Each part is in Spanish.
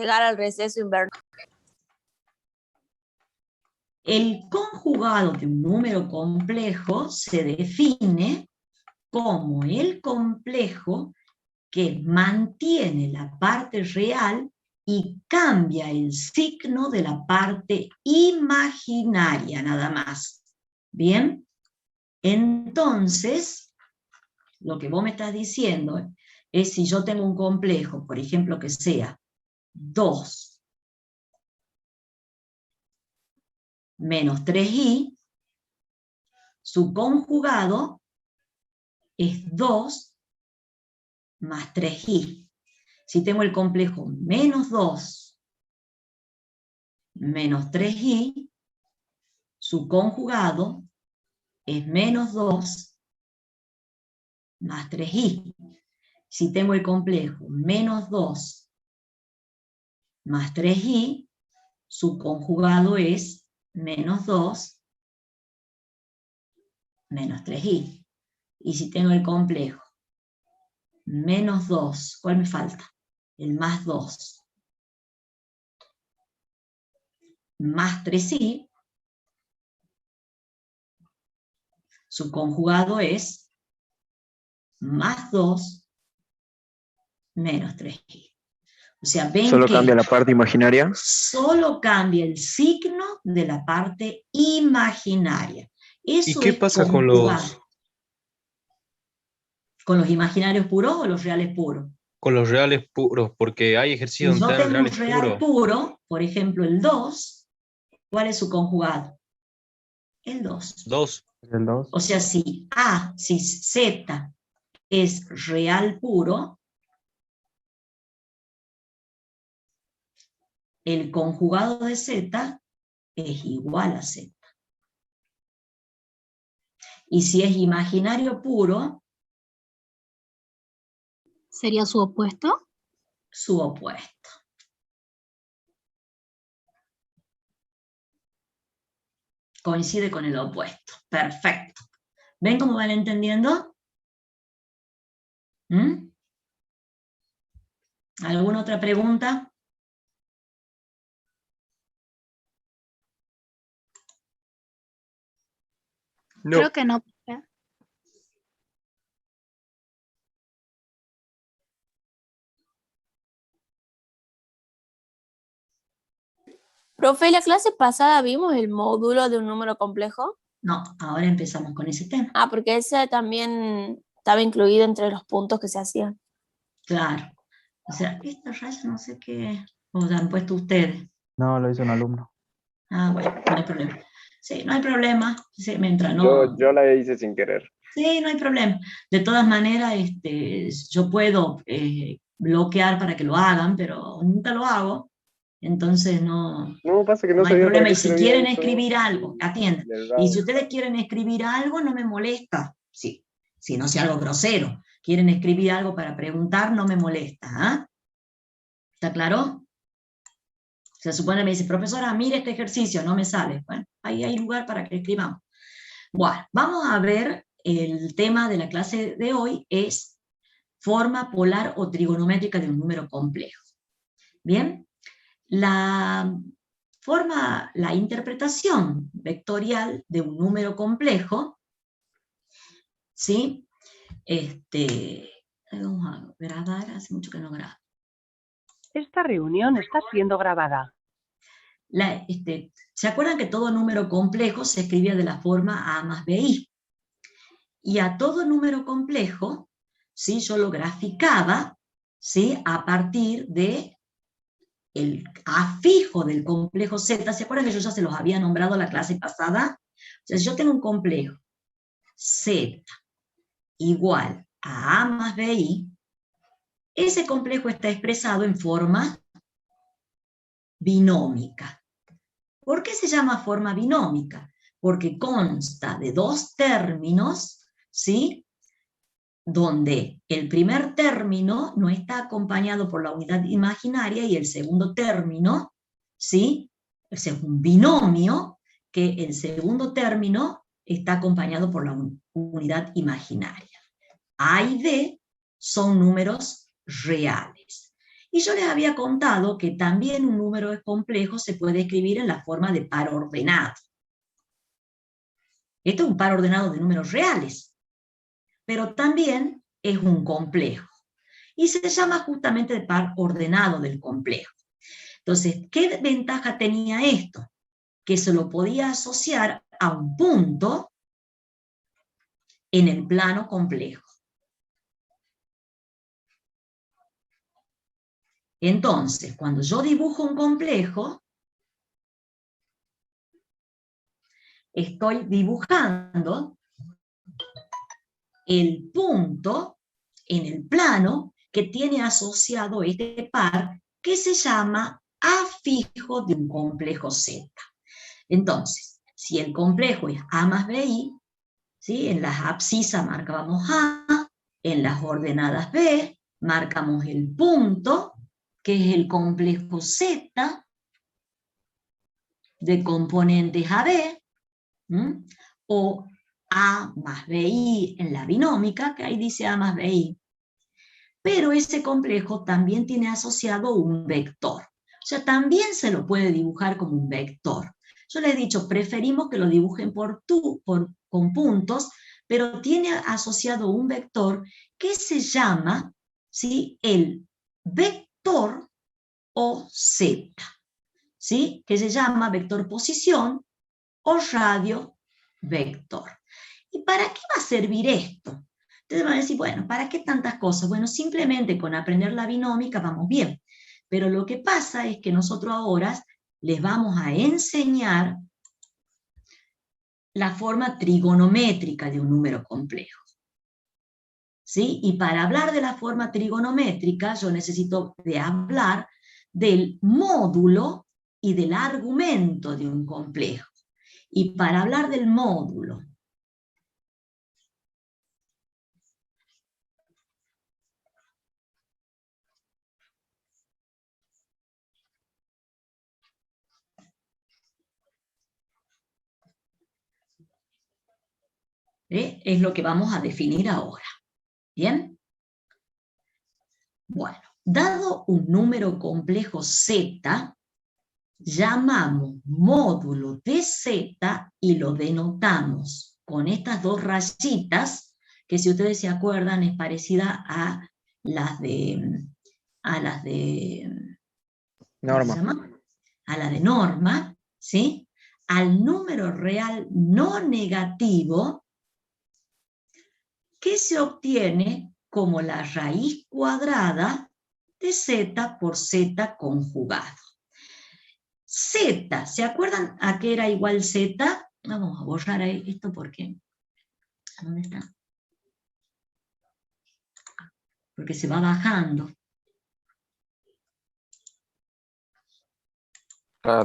Llegar al receso invernal. El conjugado de un número complejo se define como el complejo que mantiene la parte real y cambia el signo de la parte imaginaria, nada más. ¿Bien? Entonces, lo que vos me estás diciendo es si yo tengo un complejo, por ejemplo, que sea 2 menos 3i, su conjugado es 2 más 3i. Si tengo el complejo menos 2 menos 3i, su conjugado es menos 2 más 3i. Si tengo el complejo menos 2 más 3i, su conjugado es menos 2 menos 3i. Y si tengo el complejo menos 2, ¿cuál me falta? El más 2 más 3i, su conjugado es más 2 menos 3i. O sea, ven ¿Solo que cambia la parte imaginaria? solo cambia el signo de la parte imaginaria. Eso ¿Y qué es pasa conjugado. ¿Con los imaginarios puros o los reales puros? con los reales puros? Porque hay Si ejercicios yo donde dan tengo un reales real puros. puro, por ejemplo el 2, ¿cuál es su conjugado? El 2. 2. El 2. O sea, si Z es real puro, el conjugado de Z es igual a Z. Y si es imaginario puro, ¿Sería su opuesto? su opuesto. Coincide con el opuesto. Perfecto. ¿Ven cómo van entendiendo? ¿Mm? ¿Alguna otra pregunta? No. Creo que no. Profe, la clase pasada vimos el módulo de un número complejo. No, ahora empezamos con ese tema. Ah, porque ese también estaba incluido entre los puntos que se hacían. Claro. O sea, esta raya no sé qué os han puesto ustedes. No, lo hizo un alumno. Ah, bueno, no hay problema. Sí, no hay problema. Sí, mientras no... Yo la hice sin querer. Sí, no hay problema. De todas maneras, yo puedo bloquear para que lo hagan, pero nunca lo hago. Entonces no No, pasa que no hay sabía para problema. qué Y si se lo había quieren hecho. escribir algo, atiendan. Le Y erraba. si ustedes quieren escribir algo, no me molesta. Sí, si no sea algo grosero. Quieren escribir algo para preguntar, no me molesta. ¿Ah? ¿Está claro? Se supone que me dice, profesora, mire este ejercicio, no me sale. Bueno, ahí hay lugar para que escribamos. Bueno, vamos a ver, el tema de la clase de hoy es forma polar o trigonométrica de un número complejo. Bien, la interpretación vectorial de un número complejo, ¿sí? Vamos a grabar, hace mucho que no grabo. Esta reunión está siendo grabada. ¿Se acuerdan que todo número complejo se escribía de la forma a más bi? Y a todo número complejo, ¿sí? Yo lo graficaba, ¿sí? A partir de el afijo del complejo Z. ¿Se acuerdan que yo ya se los había nombrado la clase pasada? O sea, si yo tengo un complejo Z igual a más bi, ese complejo está expresado en forma binómica. ¿Por qué se llama forma binómica? Porque consta de dos términos, ¿sí? Donde el primer término no está acompañado por la unidad imaginaria y el segundo término, ¿sí? Es un binomio que el segundo término está acompañado por la unidad imaginaria. A y B son números reales. Y yo les había contado que también un número complejo se puede escribir en la forma de par ordenado. Esto es un par ordenado de números reales, pero también es un complejo. Y se llama justamente de par ordenado del complejo. Entonces, ¿qué ventaja tenía esto? Que se lo podía asociar a un punto en el plano complejo. Entonces, cuando yo dibujo un complejo, estoy dibujando el punto en el plano que tiene asociado este par que se llama A fijo de un complejo Z. Entonces, si el complejo es A más BI, ¿sí? En las abscisas marcábamos A, en las ordenadas B marcamos el punto, que es el complejo Z de componentes AB, o A más BI en la binómica, que ahí dice A más BI. Pero ese complejo también tiene asociado un vector. O sea, también se lo puede dibujar como un vector. Yo les he dicho, preferimos que lo dibujen con puntos, pero tiene asociado un vector que se llama, ¿sí?, el vector OZ, ¿sí?, que se llama vector posición o radio vector. ¿Y para qué va a servir esto? Ustedes van a decir, bueno, ¿para qué tantas cosas? Bueno, simplemente con aprender la binómica vamos bien. Pero lo que pasa es que nosotros ahora les vamos a enseñar la forma trigonométrica de un número complejo. ¿Sí? Y para hablar de la forma trigonométrica, yo necesito hablar del módulo y del argumento de un complejo. Y para hablar del módulo es lo que vamos a definir ahora. ¿Bien? Bueno, dado un número complejo Z, llamamos módulo de Z y lo denotamos con estas dos rayitas, que si ustedes se acuerdan es parecida a las de Norma. ¿cómo se llama? A la de norma, ¿sí? Al número real no negativo, que se obtiene como la raíz cuadrada de Z por Z conjugado. Z, ¿se acuerdan a qué era igual Z? Vamos a borrar esto porque, ¿dónde está? Porque se va bajando.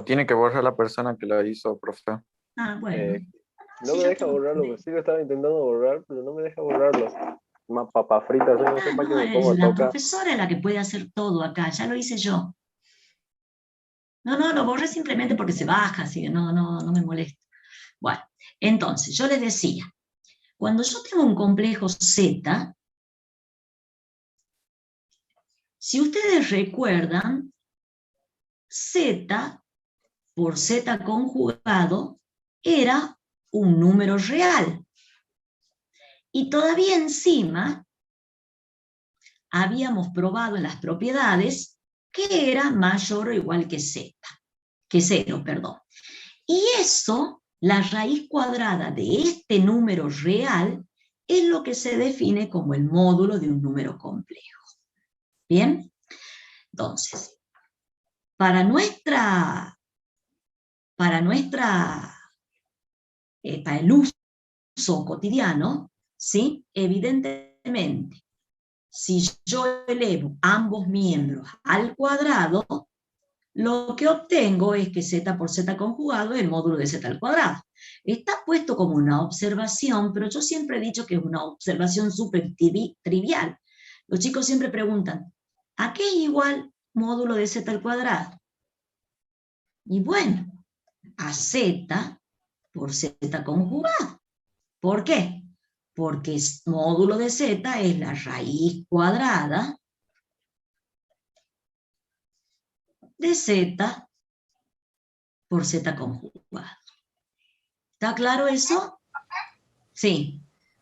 Tiene que borrar la persona que la hizo, profe. Ah, bueno. No Sí, me yo deja tengo- borrarlo, sí lo estaba intentando borrar, pero no me deja borrarlo. Más papas fritas, yo no sé para qué no, me pongo a la tocar. profesora es la que puede hacer todo acá, ya lo hice yo. No, lo borré simplemente porque se baja, así que no me molesta. Bueno, entonces, yo les decía, cuando yo tengo un complejo Z, si ustedes recuerdan, Z por Z conjugado era un número real. Y todavía encima habíamos probado en las propiedades que era mayor o igual que Z, que 0, perdón. Y eso, la raíz cuadrada de este número real, es lo que se define como el módulo de un número complejo. ¿Bien? Entonces, para el uso cotidiano, ¿sí? Evidentemente, si yo elevo ambos miembros al cuadrado, lo que obtengo es que Z por Z conjugado es el módulo de Z al cuadrado. Está puesto como una observación, pero yo siempre he dicho que es una observación súper trivial. Los chicos siempre preguntan, ¿a qué es igual módulo de Z al cuadrado? Y bueno, a Z por Z conjugado. ¿Por qué? Porque módulo de Z es la raíz cuadrada de z por z conjugado. ¿Está claro eso? Sí.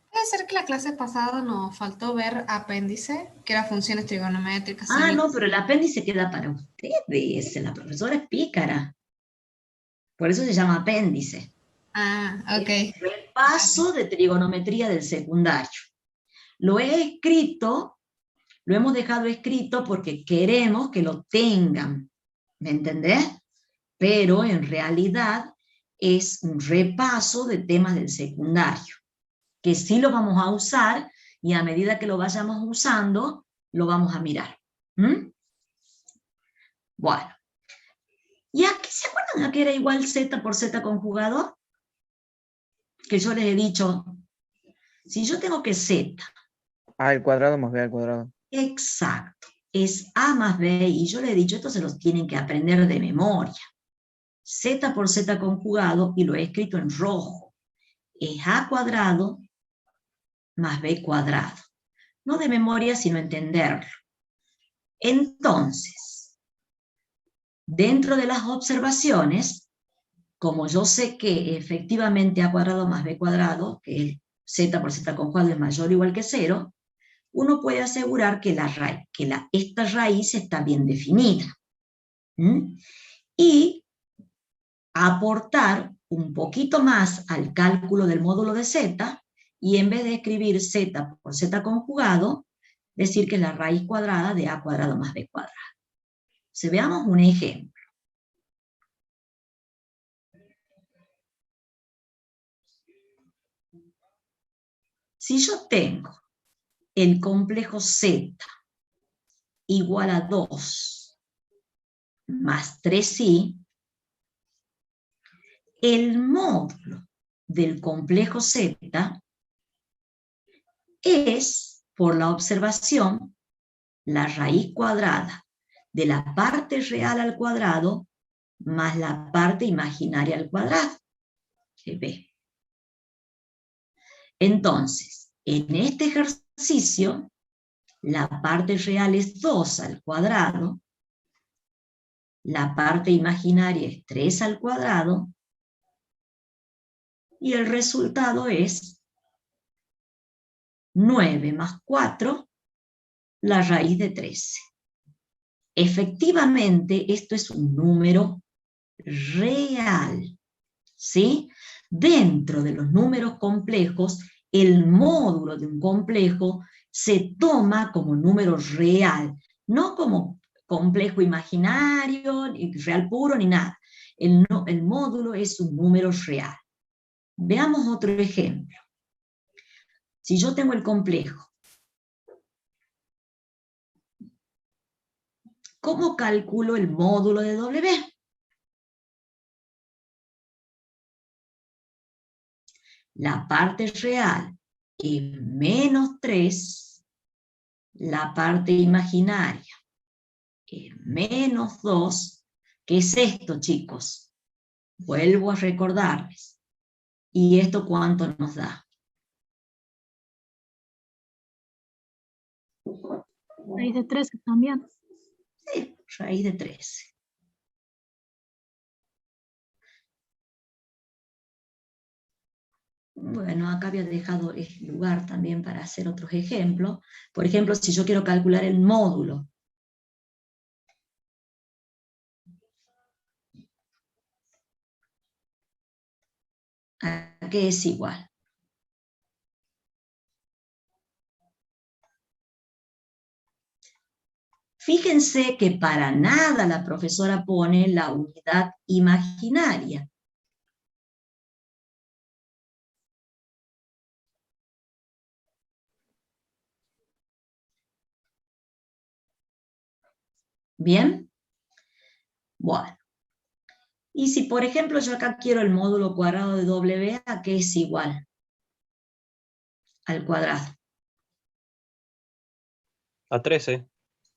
Puede ser que la clase pasada nos faltó ver apéndice, que era funciones trigonométricas. Ah, no, pero el apéndice queda para ustedes. La profesora es pícara. Por eso se llama apéndice. Ah, ok. Es un repaso de trigonometría del secundario. Lo he escrito, lo hemos dejado escrito porque queremos que lo tengan. ¿Me entendés? Pero en realidad es un repaso de temas del secundario, que sí lo vamos a usar y a medida que lo vayamos usando, lo vamos a mirar. ¿Mm? Bueno. ¿Y aquí se acuerdan a que era igual z por z conjugado? Que yo les he dicho, si yo tengo que z. A al cuadrado más b al cuadrado. Exacto. Es a más b, y yo les he dicho, esto se los tienen que aprender de memoria. Z por z conjugado, y lo he escrito en rojo, es a cuadrado más b cuadrado. No de memoria, sino entenderlo. Entonces, dentro de las observaciones, como yo sé que efectivamente a cuadrado más b cuadrado, que es z por z conjugado es mayor o igual que 0, uno puede asegurar que esta raíz está bien definida. ¿Mm? Y aportar un poquito más al cálculo del módulo de z, y en vez de escribir z por z conjugado, decir que es la raíz cuadrada de a cuadrado más b cuadrado. Si veamos un ejemplo. Si yo tengo el complejo z igual a 2 más 3i, el módulo del complejo z es, por la observación, la raíz cuadrada de la parte real al cuadrado más la parte imaginaria al cuadrado, que b. Entonces, en este ejercicio, la parte real es 2 al cuadrado, la parte imaginaria es 3 al cuadrado, y el resultado es 9 más 4, la raíz de 13. Efectivamente, esto es un número real, ¿sí? Dentro de los números complejos, el módulo de un complejo se toma como número real, no como complejo imaginario, ni real puro, ni nada. El módulo es un número real. Veamos otro ejemplo. Si yo tengo el complejo, ¿cómo calculo el módulo de W? La parte real es menos 3, la parte imaginaria es menos 2. ¿Qué es esto, chicos? Vuelvo a recordarles. ¿Y esto cuánto nos da? Raíz de 13 también. Sí, raíz de 13. Bueno, acá había dejado el lugar también para hacer otros ejemplos. Por ejemplo, si yo quiero calcular el módulo. ¿A qué es igual? Fíjense que para nada la profesora pone la unidad imaginaria. ¿Bien? Bueno. Y si, por ejemplo, yo acá quiero el módulo cuadrado de W, ¿a qué es igual? Al cuadrado. A 13.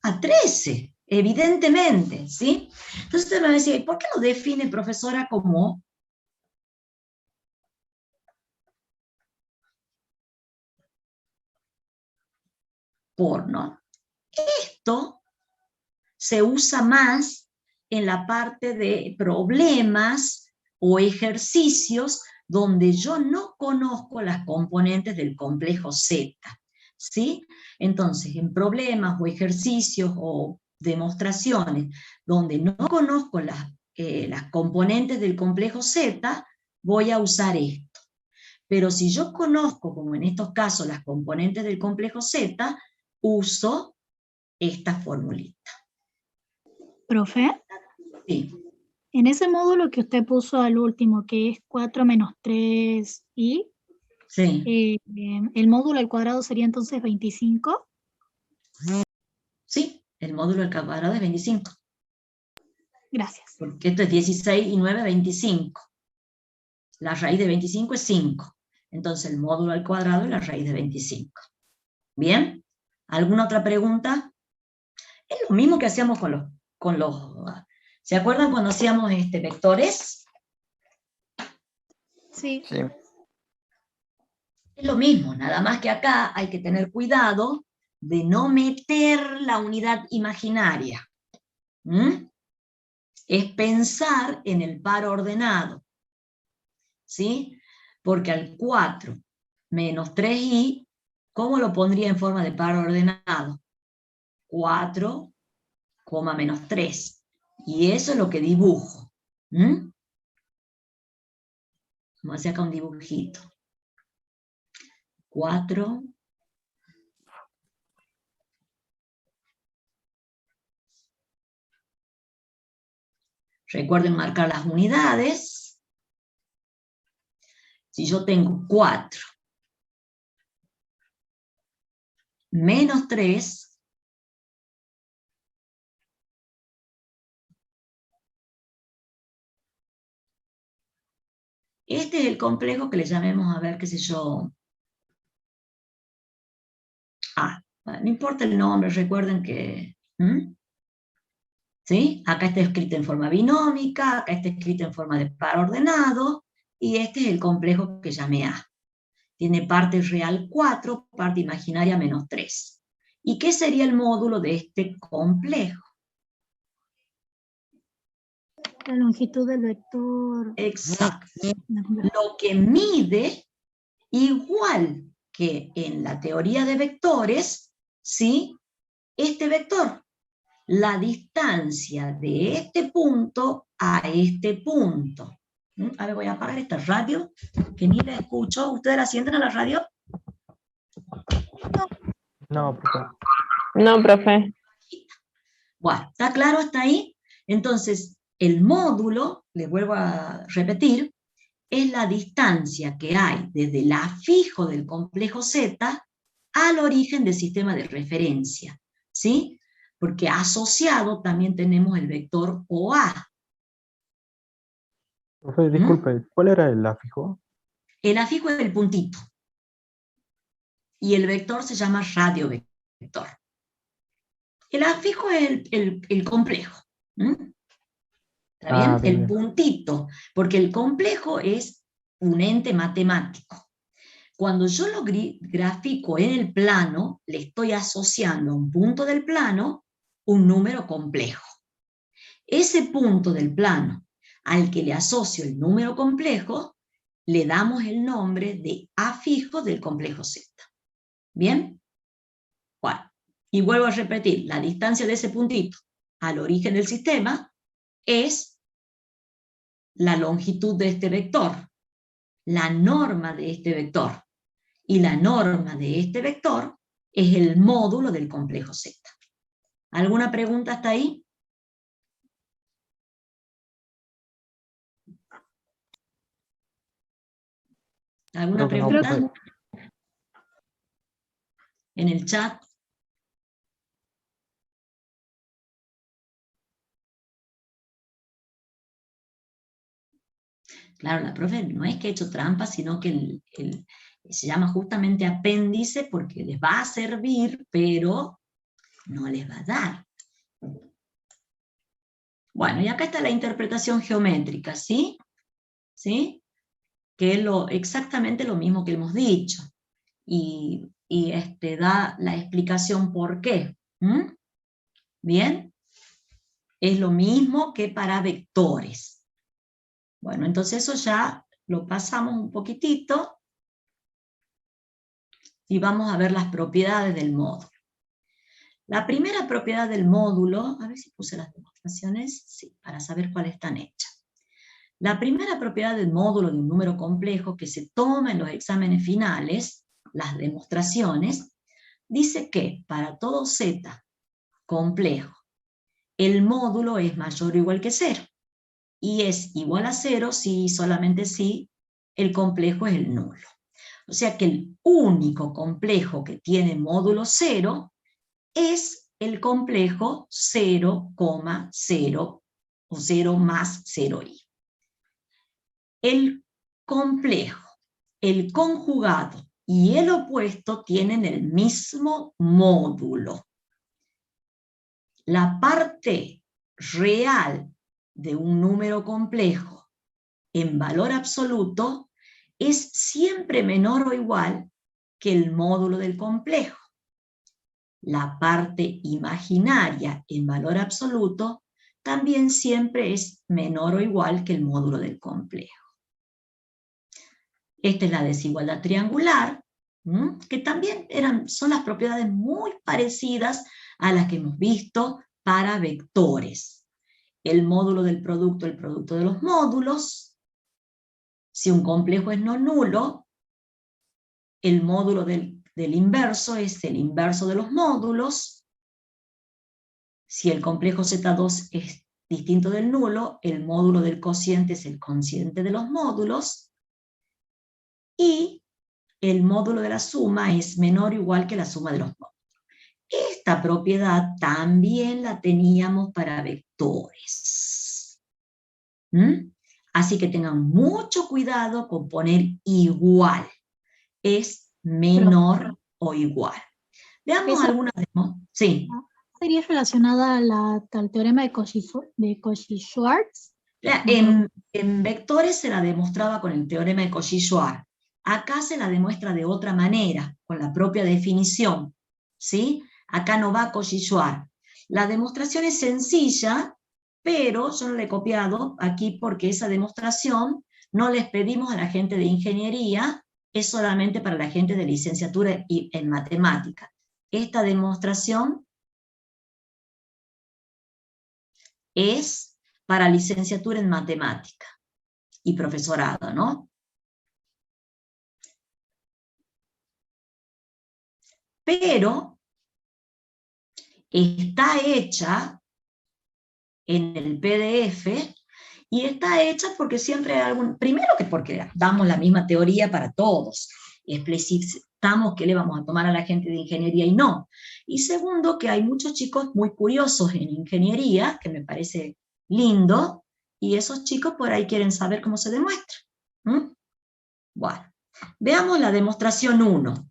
A 13, evidentemente, ¿sí? Entonces usted me decía, ¿y por qué lo define, profesora, como porno? Esto se usa más en la parte de problemas o ejercicios donde yo no conozco las componentes del complejo Z, ¿sí? Entonces, en problemas o ejercicios o demostraciones donde no conozco las componentes del complejo Z, voy a usar esto. Pero si yo conozco, como en estos casos, las componentes del complejo Z, uso esta formulita. Profe, Sí. en ese módulo que usted puso al último, que es 4 menos 3i, Sí. el módulo al cuadrado sería entonces 25. Sí, el módulo al cuadrado es 25. Gracias. Porque esto es 16 y 9, 25. La raíz de 25 es 5. Entonces el módulo al cuadrado es la raíz de 25. ¿Bien? ¿Alguna otra pregunta? Es lo mismo que hacíamos con los ¿se acuerdan cuando hacíamos vectores? Sí. Sí. Es lo mismo, nada más que acá hay que tener cuidado de no meter la unidad imaginaria. ¿Mm? Es pensar en el par ordenado. ¿Sí? Porque al 4 menos 3i, ¿cómo lo pondría en forma de par ordenado? 4, menos 3. Y eso es lo que dibujo. ¿Mm? Vamos a hacer acá un dibujito. 4. Recuerden marcar las unidades. Si yo tengo 4 menos 3, este es el complejo que le llamemos, a ver, qué sé yo. Bueno, no importa el nombre, recuerden que... ¿Sí? Acá está escrito en forma binómica, acá está escrito en forma de par ordenado, y este es el complejo que llamé A. Tiene parte real 4, parte imaginaria menos 3. ¿Y qué sería el módulo de este complejo? La longitud del vector. Exacto. Lo que mide, igual que en la teoría de vectores, ¿sí? Este vector. La distancia de este punto a este punto. A ver, voy a apagar esta radio, que ni la escucho. ¿Ustedes la sienten a la radio? No, profe. No, profe. Bueno, ¿está claro hasta ahí? Entonces, el módulo, les vuelvo a repetir, es la distancia que hay desde el afijo del complejo Z al origen del sistema de referencia, ¿sí? Porque asociado también tenemos el vector OA. Profe, disculpe, ¿cuál era el afijo? El afijo es el puntito. Y el vector se llama radiovector. El afijo es el complejo. ¿Está bien? bien, El puntito. Porque el complejo es un ente matemático. Cuando yo lo grafico en el plano, le estoy asociando a un punto del plano un número complejo. Ese punto del plano al que le asocio el número complejo, le damos el nombre de afijo del complejo Z. ¿Bien? Bueno, y vuelvo a repetir, la distancia de ese puntito al origen del sistema es la longitud de este vector, la norma de este vector, y la norma de este vector es el módulo del complejo Z. ¿Alguna pregunta hasta ahí? ¿Alguna Creo que no, pregunta? profe. En el chat. Claro, la profe no es que ha hecho trampa, sino que se llama justamente apéndice porque les va a servir, pero no les va a dar. Bueno, y acá está la interpretación geométrica, ¿sí? ¿Sí? Que es exactamente lo mismo que hemos dicho. Y da la explicación por qué. ¿Bien? Es lo mismo que para vectores. Bueno, entonces eso ya lo pasamos un poquitito y vamos a ver las propiedades del módulo. La primera propiedad del módulo, a ver si puse las demostraciones, sí, para saber cuáles están hechas. La primera propiedad del módulo de un número complejo que se toma en los exámenes finales, las demostraciones, dice que para todo z complejo, el módulo es mayor o igual que 0. Y es igual a 0 si y solamente si el complejo es el nulo. O sea que el único complejo que tiene módulo 0 es el complejo 0,0 o 0 más 0i. El complejo, el conjugado y el opuesto tienen el mismo módulo. La parte real de un número complejo en valor absoluto es siempre menor o igual que el módulo del complejo. La parte imaginaria en valor absoluto también siempre es menor o igual que el módulo del complejo. Esta es la desigualdad triangular, que también son las propiedades muy parecidas a las que hemos visto para vectores. El módulo del producto, el producto de los módulos. Si un complejo es no nulo, el módulo del inverso es el inverso de los módulos. Si el complejo Z2 es distinto del nulo, el módulo del cociente es el cociente de los módulos. Y el módulo de la suma es menor o igual que la suma de los módulos. Esta propiedad también la teníamos para vectores. Así que tengan mucho cuidado con poner igual. Es menor o igual. Veamos algunas demos. Sí. ¿Sería relacionada al teorema de Cauchy-Schwarz? En vectores se la demostraba con el teorema de Cauchy-Schwarz. Acá se la demuestra de otra manera, con la propia definición. ¿Sí? Acá no va Cauchy-Schwarz. La demostración es sencilla, pero yo no la he copiado aquí porque esa demostración no les pedimos a la gente de ingeniería, es solamente para la gente de licenciatura y en matemática. Esta demostración es para licenciatura en matemática y profesorado, ¿no? Pero está hecha en el PDF y está hecha porque siempre hay algún, primero que porque damos la misma teoría para todos, explicitamos qué le vamos a tomar a la gente de ingeniería y no. Y segundo, que hay muchos chicos muy curiosos en ingeniería, que me parece lindo, y esos chicos por ahí quieren saber cómo se demuestra. Bueno, veamos la demostración 1,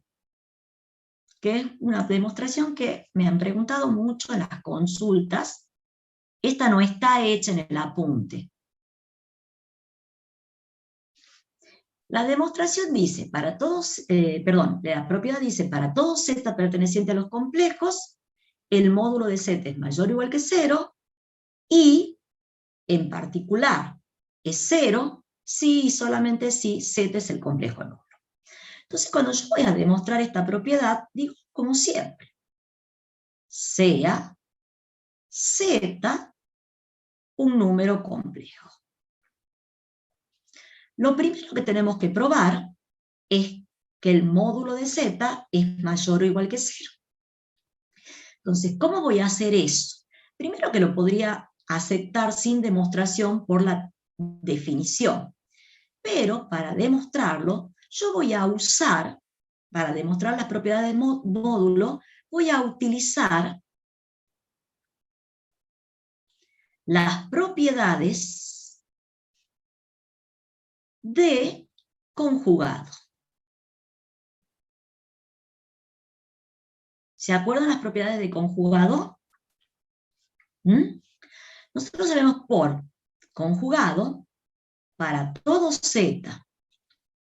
que es una demostración que me han preguntado mucho en las consultas. Esta no está hecha en el apunte. La demostración dice, para todos, la propiedad dice, para todo z perteneciente a los complejos, el módulo de z es mayor o igual que 0, y, en particular, es 0, si y solamente si z es el complejo nulo. Entonces, cuando yo voy a demostrar esta propiedad, digo, como siempre, sea z un número complejo. Lo primero que tenemos que probar es que el módulo de z es mayor o igual que 0. Entonces, ¿cómo voy a hacer eso? Primero que lo podría aceptar sin demostración por la definición. Pero para demostrarlo, yo voy a usar, para demostrar las propiedades del módulo, voy a utilizar las propiedades de conjugado. ¿Se acuerdan las propiedades de conjugado? Nosotros sabemos por conjugado, para todo z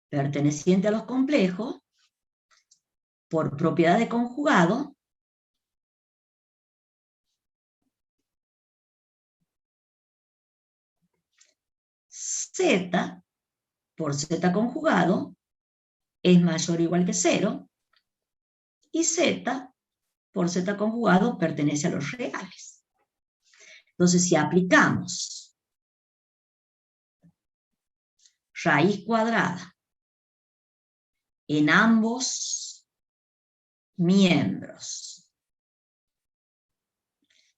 perteneciente a los complejos, por propiedad de conjugado, z por z conjugado es mayor o igual que 0, y z por z conjugado pertenece a los reales. Entonces, si aplicamos raíz cuadrada en ambos miembros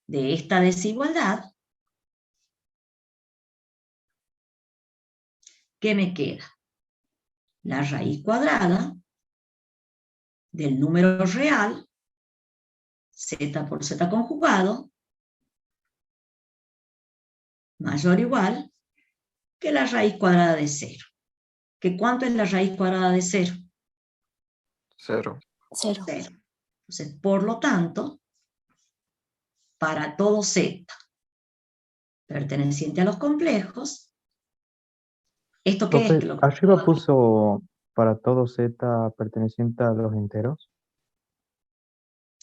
de esta desigualdad, ¿qué me queda? La raíz cuadrada del número real, z por z conjugado, mayor o igual que la raíz cuadrada de 0. ¿Que cuánto es la raíz cuadrada de 0? 0. 0. 0. Entonces, por lo tanto, para todo z perteneciente a los complejos, ¿esto qué es? Profe, arriba puso para todo z perteneciente a los enteros.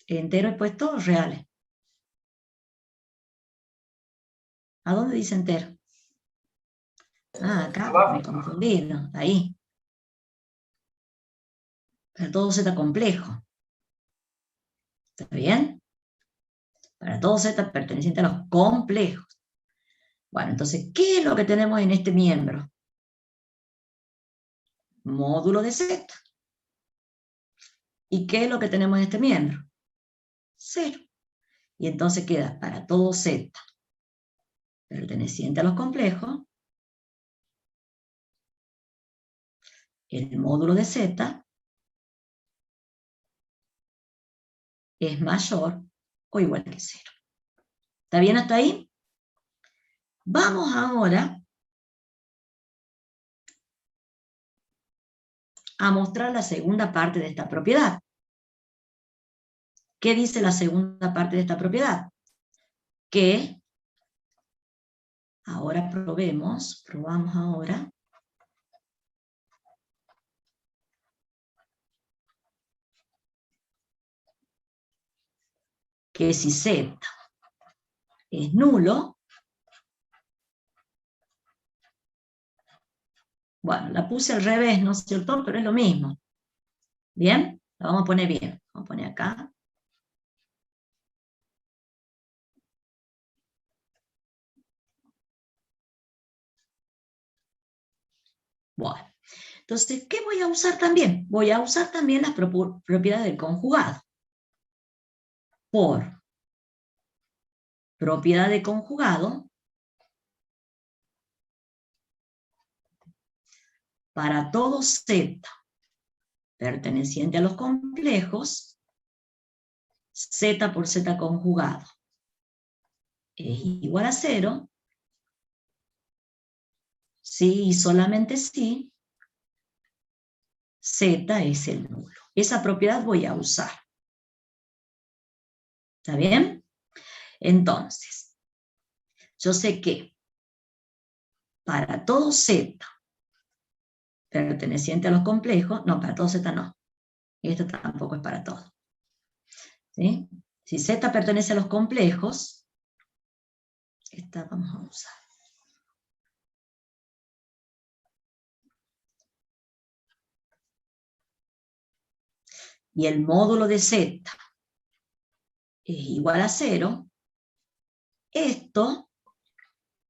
Entero he puesto reales. ¿A dónde dice entero? Ah, acá me he confundido. Ahí. Para todo z complejo. ¿Está bien? Para todo z perteneciente a los complejos. Bueno, entonces, ¿qué es lo que tenemos en este miembro? Módulo de z. ¿Y qué es lo que tenemos en este miembro? 0. Y entonces queda para todo z perteneciente a los complejos, el módulo de z es mayor o igual que 0. ¿Está bien hasta ahí? Vamos ahora a mostrar la segunda parte de esta propiedad. ¿Qué dice la segunda parte de esta propiedad? Que ahora probamos ahora. Que si z es nulo, bueno, la puse al revés, ¿no es cierto? Pero es lo mismo. ¿Bien? La vamos a poner bien. Vamos a poner acá. Bueno, entonces, ¿qué voy a usar también? Voy a usar también las propiedades del conjugado. Por propiedad de conjugado, para todo z perteneciente a los complejos, z por z conjugado es igual a 0, si y solamente si z es el nulo. Esa propiedad voy a usar. ¿Está bien? Entonces, yo sé que para todo z perteneciente a los complejos, no, para todo z no, y esto tampoco es para todo. ¿Sí? Si z pertenece a los complejos, esta vamos a usar. Y el módulo de z es igual a 0, esto,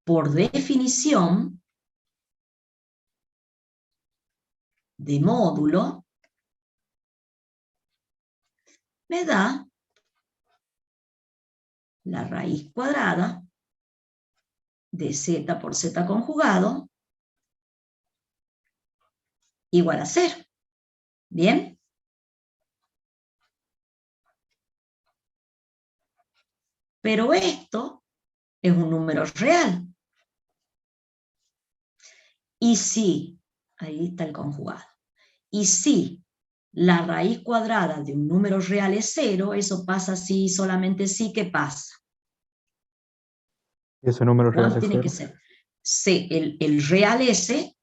por definición de módulo, me da la raíz cuadrada de z por z conjugado igual a 0. ¿Bien? Pero esto es un número real. Y si, ahí está el conjugado, y si la raíz cuadrada de un número real es 0, eso pasa si, solamente si, ¿qué pasa? ¿Y ese número real ¿Cuánto es tiene que 0? ser? El real S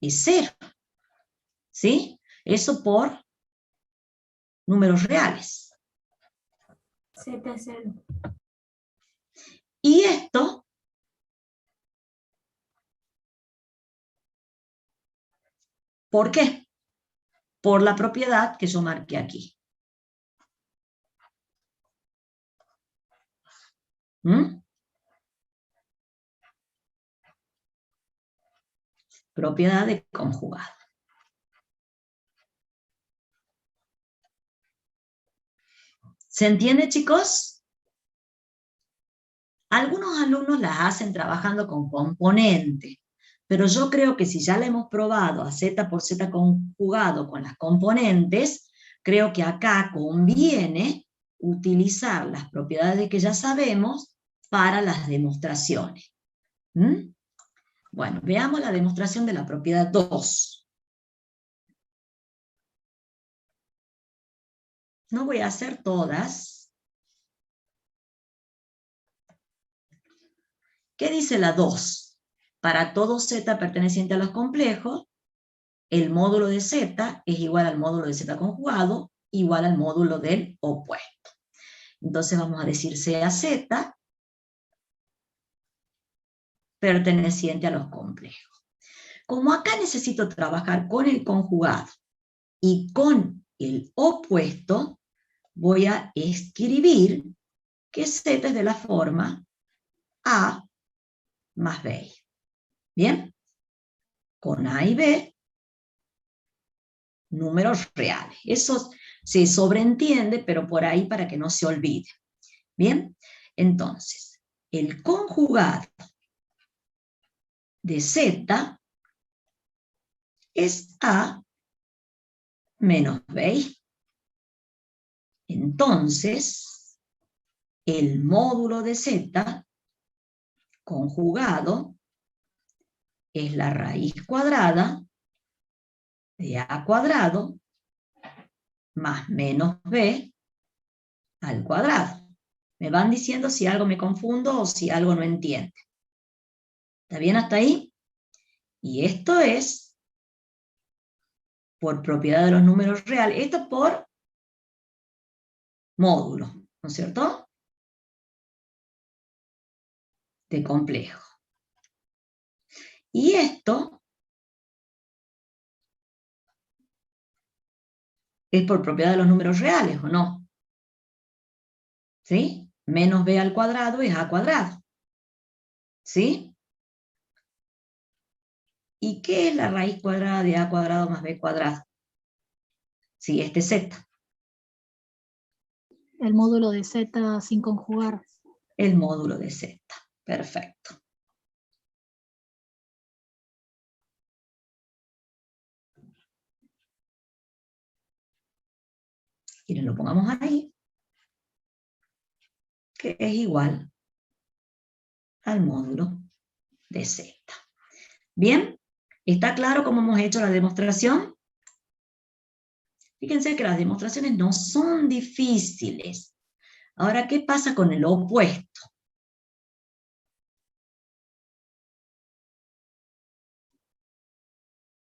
es 0. ¿Sí? Eso por números reales. Z es 0. Y esto ¿Por qué? Por la propiedad que yo marqué aquí. ¿Mm? Propiedad de conjugado. ¿Se entiende, chicos? Algunos alumnos las hacen trabajando con componentes, pero yo creo que si ya la hemos probado a z por z conjugado con las componentes, creo que acá conviene utilizar las propiedades que ya sabemos para las demostraciones. ¿Mm? Bueno, veamos la demostración de la propiedad 2. No voy a hacer todas. ¿Qué dice la 2? Para todo z perteneciente a los complejos, el módulo de z es igual al módulo de z conjugado, igual al módulo del opuesto. Entonces vamos a decir sea z perteneciente a los complejos. Como acá necesito trabajar con el conjugado y con el opuesto, voy a escribir que z es de la forma a más b. ¿Bien? Con a y b, números reales. Eso se sobreentiende, pero por ahí para que no se olvide. ¿Bien? Entonces, el conjugado de z es a menos b. Entonces, el módulo de z conjugado es la raíz cuadrada de a cuadrado más menos b al cuadrado. Me van diciendo si algo me confundo o si algo no entiende. ¿Está bien hasta ahí? Y esto es por propiedad de los números reales. Esto por módulo, ¿no es cierto? De complejo. Y esto es por propiedad de los números reales, ¿o no? ¿Sí? Menos b al cuadrado es a cuadrado. ¿Sí? ¿Y qué es la raíz cuadrada de a cuadrado más b cuadrado? Sí, este es z. El módulo de z sin conjugar. El módulo de z. Perfecto. Quieren lo pongamos ahí, que es igual al módulo de z. ¿Bien? ¿Está claro cómo hemos hecho la demostración? Fíjense que las demostraciones no son difíciles. Ahora, ¿qué pasa con el opuesto?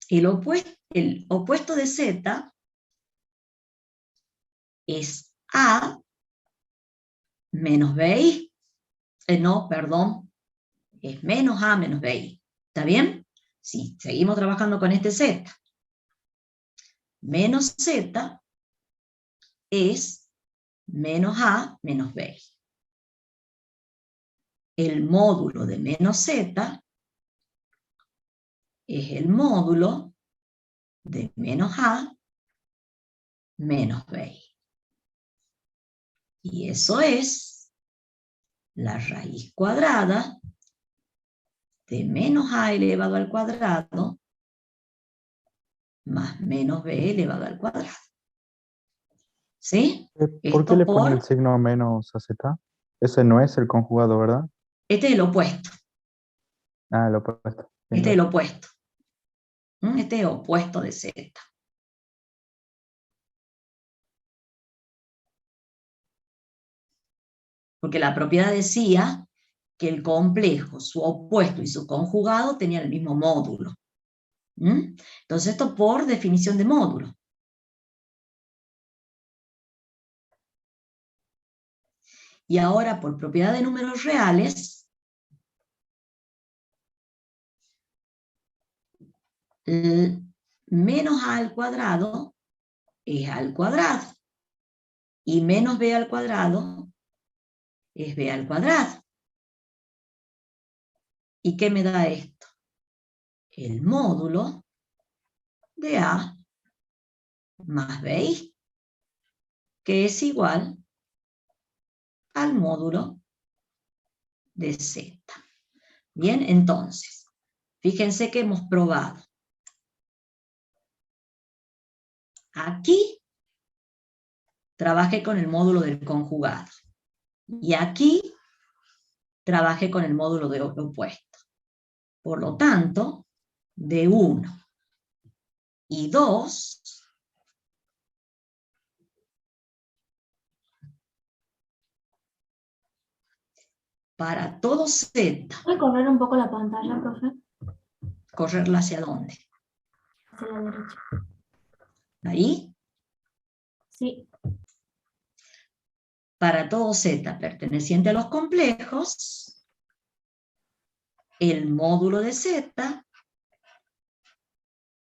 El opuesto de z es a menos bi. No, perdón. Es menos a menos bi. ¿Está bien? Sí, seguimos trabajando con este z. Menos z es menos a menos b. El módulo de menos z es el módulo de menos a menos b. Y eso es la raíz cuadrada de menos a elevado al cuadrado más menos b elevado al cuadrado. ¿Sí? ¿Por qué le pone el signo menos a z? Ese no es el conjugado, ¿verdad? Este es el opuesto. Ah, el opuesto. Este es el opuesto. Este es el opuesto de z. Porque la propiedad decía que el complejo, su opuesto y su conjugado tenían el mismo módulo. Entonces esto por definición de módulo. Y ahora por propiedad de números reales, menos a al cuadrado es a al cuadrado. Y menos b al cuadrado es b al cuadrado. ¿Y qué me da esto? El módulo de a más bi, que es igual al módulo de z. Bien, entonces, fíjense que hemos probado. Aquí trabajé con el módulo del conjugado. Y aquí trabajé con el módulo de opuesto. Por lo tanto, de 1 y 2, para todo z, ¿Puede correr un poco la pantalla, profe? ¿correrla hacia dónde? Hacia la derecha. Ahí. Sí. Para todo z perteneciente a los complejos, el módulo de z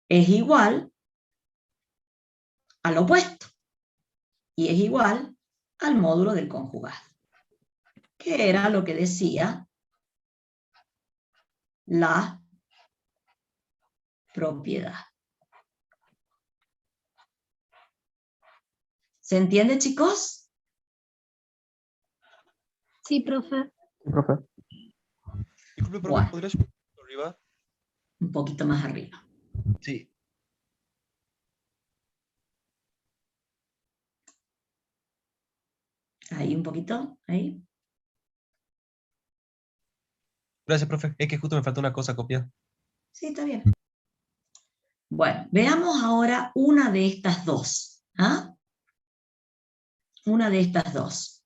es igual al opuesto. Y es igual al módulo del conjugado. Que era lo que decía la propiedad. ¿Se entiende, chicos? Sí, profe. Profe. Disculpe, profe, Bueno. ¿podría subir arriba? Un poquito más arriba. Sí. Ahí un poquito, ahí. Gracias, profe. Es que justo me falta una cosa copiar. Sí, está bien. Bueno, veamos ahora una de estas dos. ¿Ah? Una de estas dos.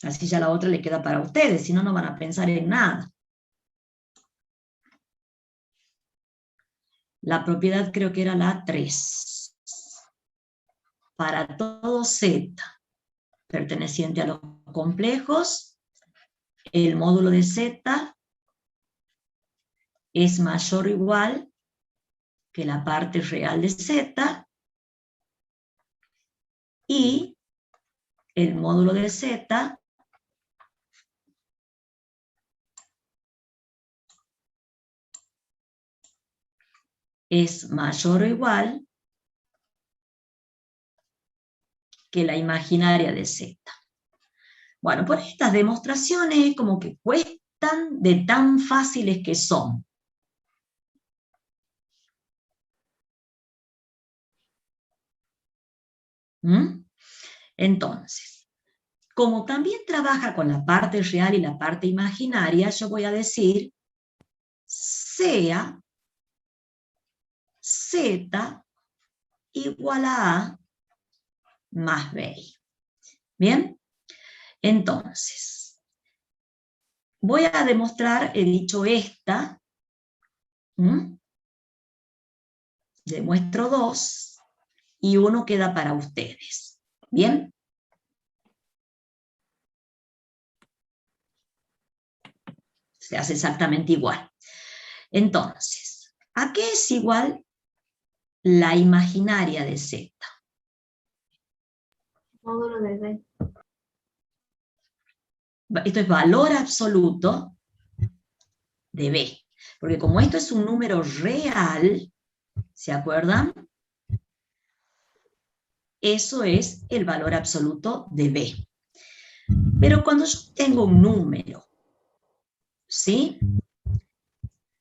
Así ya la otra le queda para ustedes, si no, no van a pensar en nada. La propiedad creo que era la 3. Para todo z perteneciente a los complejos, el módulo de z es mayor o igual que la parte real de z, y el módulo de z es mayor o igual que la imaginaria de z. Bueno, por estas demostraciones como que cuestan de tan fáciles que son. Entonces, como también trabaja con la parte real y la parte imaginaria, yo voy a decir sea z igual a más b. ¿Bien? Entonces, voy a demostrar, he dicho esta, demuestro 2, y 1 queda para ustedes. ¿Bien? Se hace exactamente igual. Entonces, ¿a qué es igual la imaginaria de z? Módulo de B. Esto es valor absoluto de b. Porque como esto es un número real, ¿se acuerdan? Eso es el valor absoluto de b. Pero cuando yo tengo un número, ¿sí?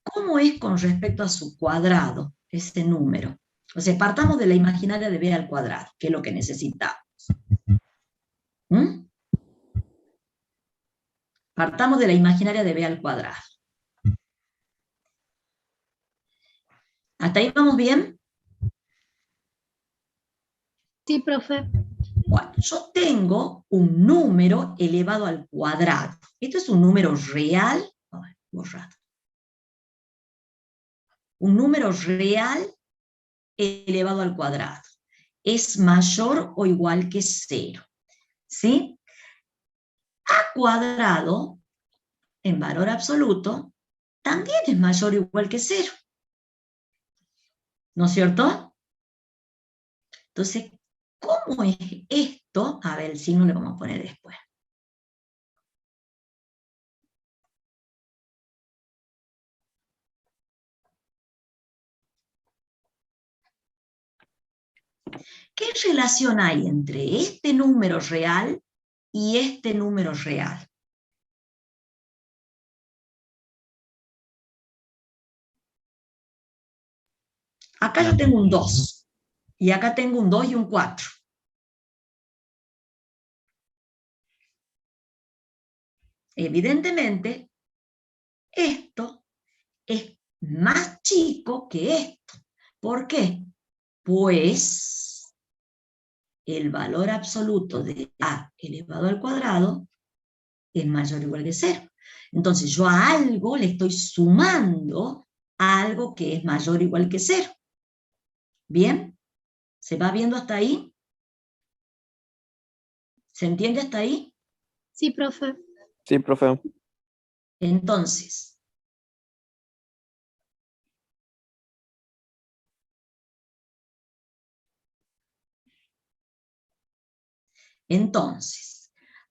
¿Cómo es con respecto a su cuadrado ese número? O sea, partamos de la imaginaria de b al cuadrado, que es lo que necesitamos. Partamos de la imaginaria de b al cuadrado. ¿Hasta ahí vamos bien? Sí, profe. Bueno, yo tengo un número elevado al cuadrado. Esto es un número real. Ay, borrado. Un número real elevado al cuadrado. Es mayor o igual que 0. ¿Sí? A cuadrado, en valor absoluto, también es mayor o igual que 0. ¿No es cierto? Entonces, ¿cómo es esto? A ver, el signo le vamos a poner después. ¿Qué relación hay entre este número real y este número real? Acá yo tengo un 2, y acá tengo un 2 y un 4. Evidentemente, esto es más chico que esto. ¿Por qué? Pues el valor absoluto de a elevado al cuadrado es mayor o igual que 0. Entonces yo a algo le estoy sumando a algo que es mayor o igual que 0. ¿Bien? ¿Se va viendo hasta ahí? ¿Se entiende hasta ahí? Sí, profe. Sí, profe. Entonces,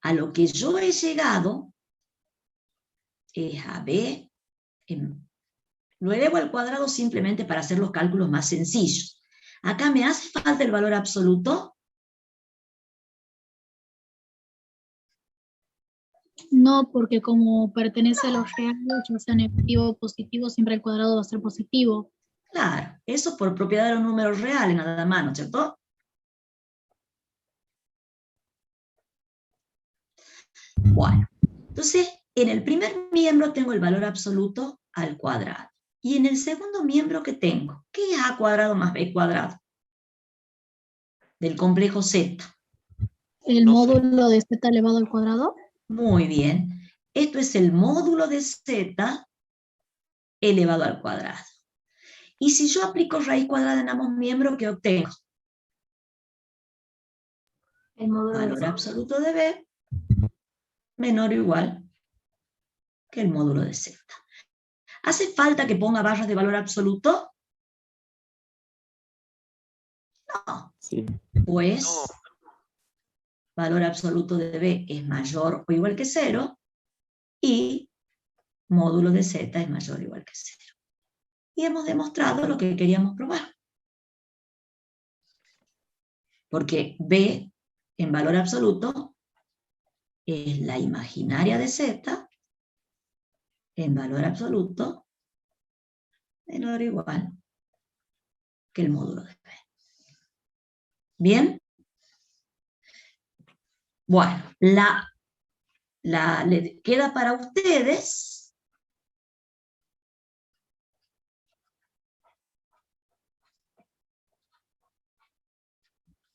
a lo que yo he llegado es a b, lo elevo al cuadrado simplemente para hacer los cálculos más sencillos. Acá me hace falta el valor absoluto. No, porque como pertenece a los reales, ya sea negativo o positivo, siempre el cuadrado va a ser positivo. Claro, eso por propiedad de los números reales nada más, ¿no es cierto? Bueno, entonces en el primer miembro tengo el valor absoluto al cuadrado. Y en el segundo miembro, ¿qué tengo? ¿Qué es a cuadrado más b cuadrado? Del complejo Z. ¿El módulo de z elevado al cuadrado? Muy bien. Esto es el módulo de Z elevado al cuadrado. Y si yo aplico raíz cuadrada en ambos miembros, ¿qué obtengo? El módulo Valor de absoluto de B menor o igual que el módulo de Z. ¿Hace falta que ponga barras de valor absoluto? No. Sí. Pues valor absoluto de B es mayor o igual que 0 y módulo de Z es mayor o igual que 0. Y hemos demostrado lo que queríamos probar. Porque B en valor absoluto es la imaginaria de Z en valor absoluto menor o igual que el módulo de B. ¿Bien? Bueno, le queda para ustedes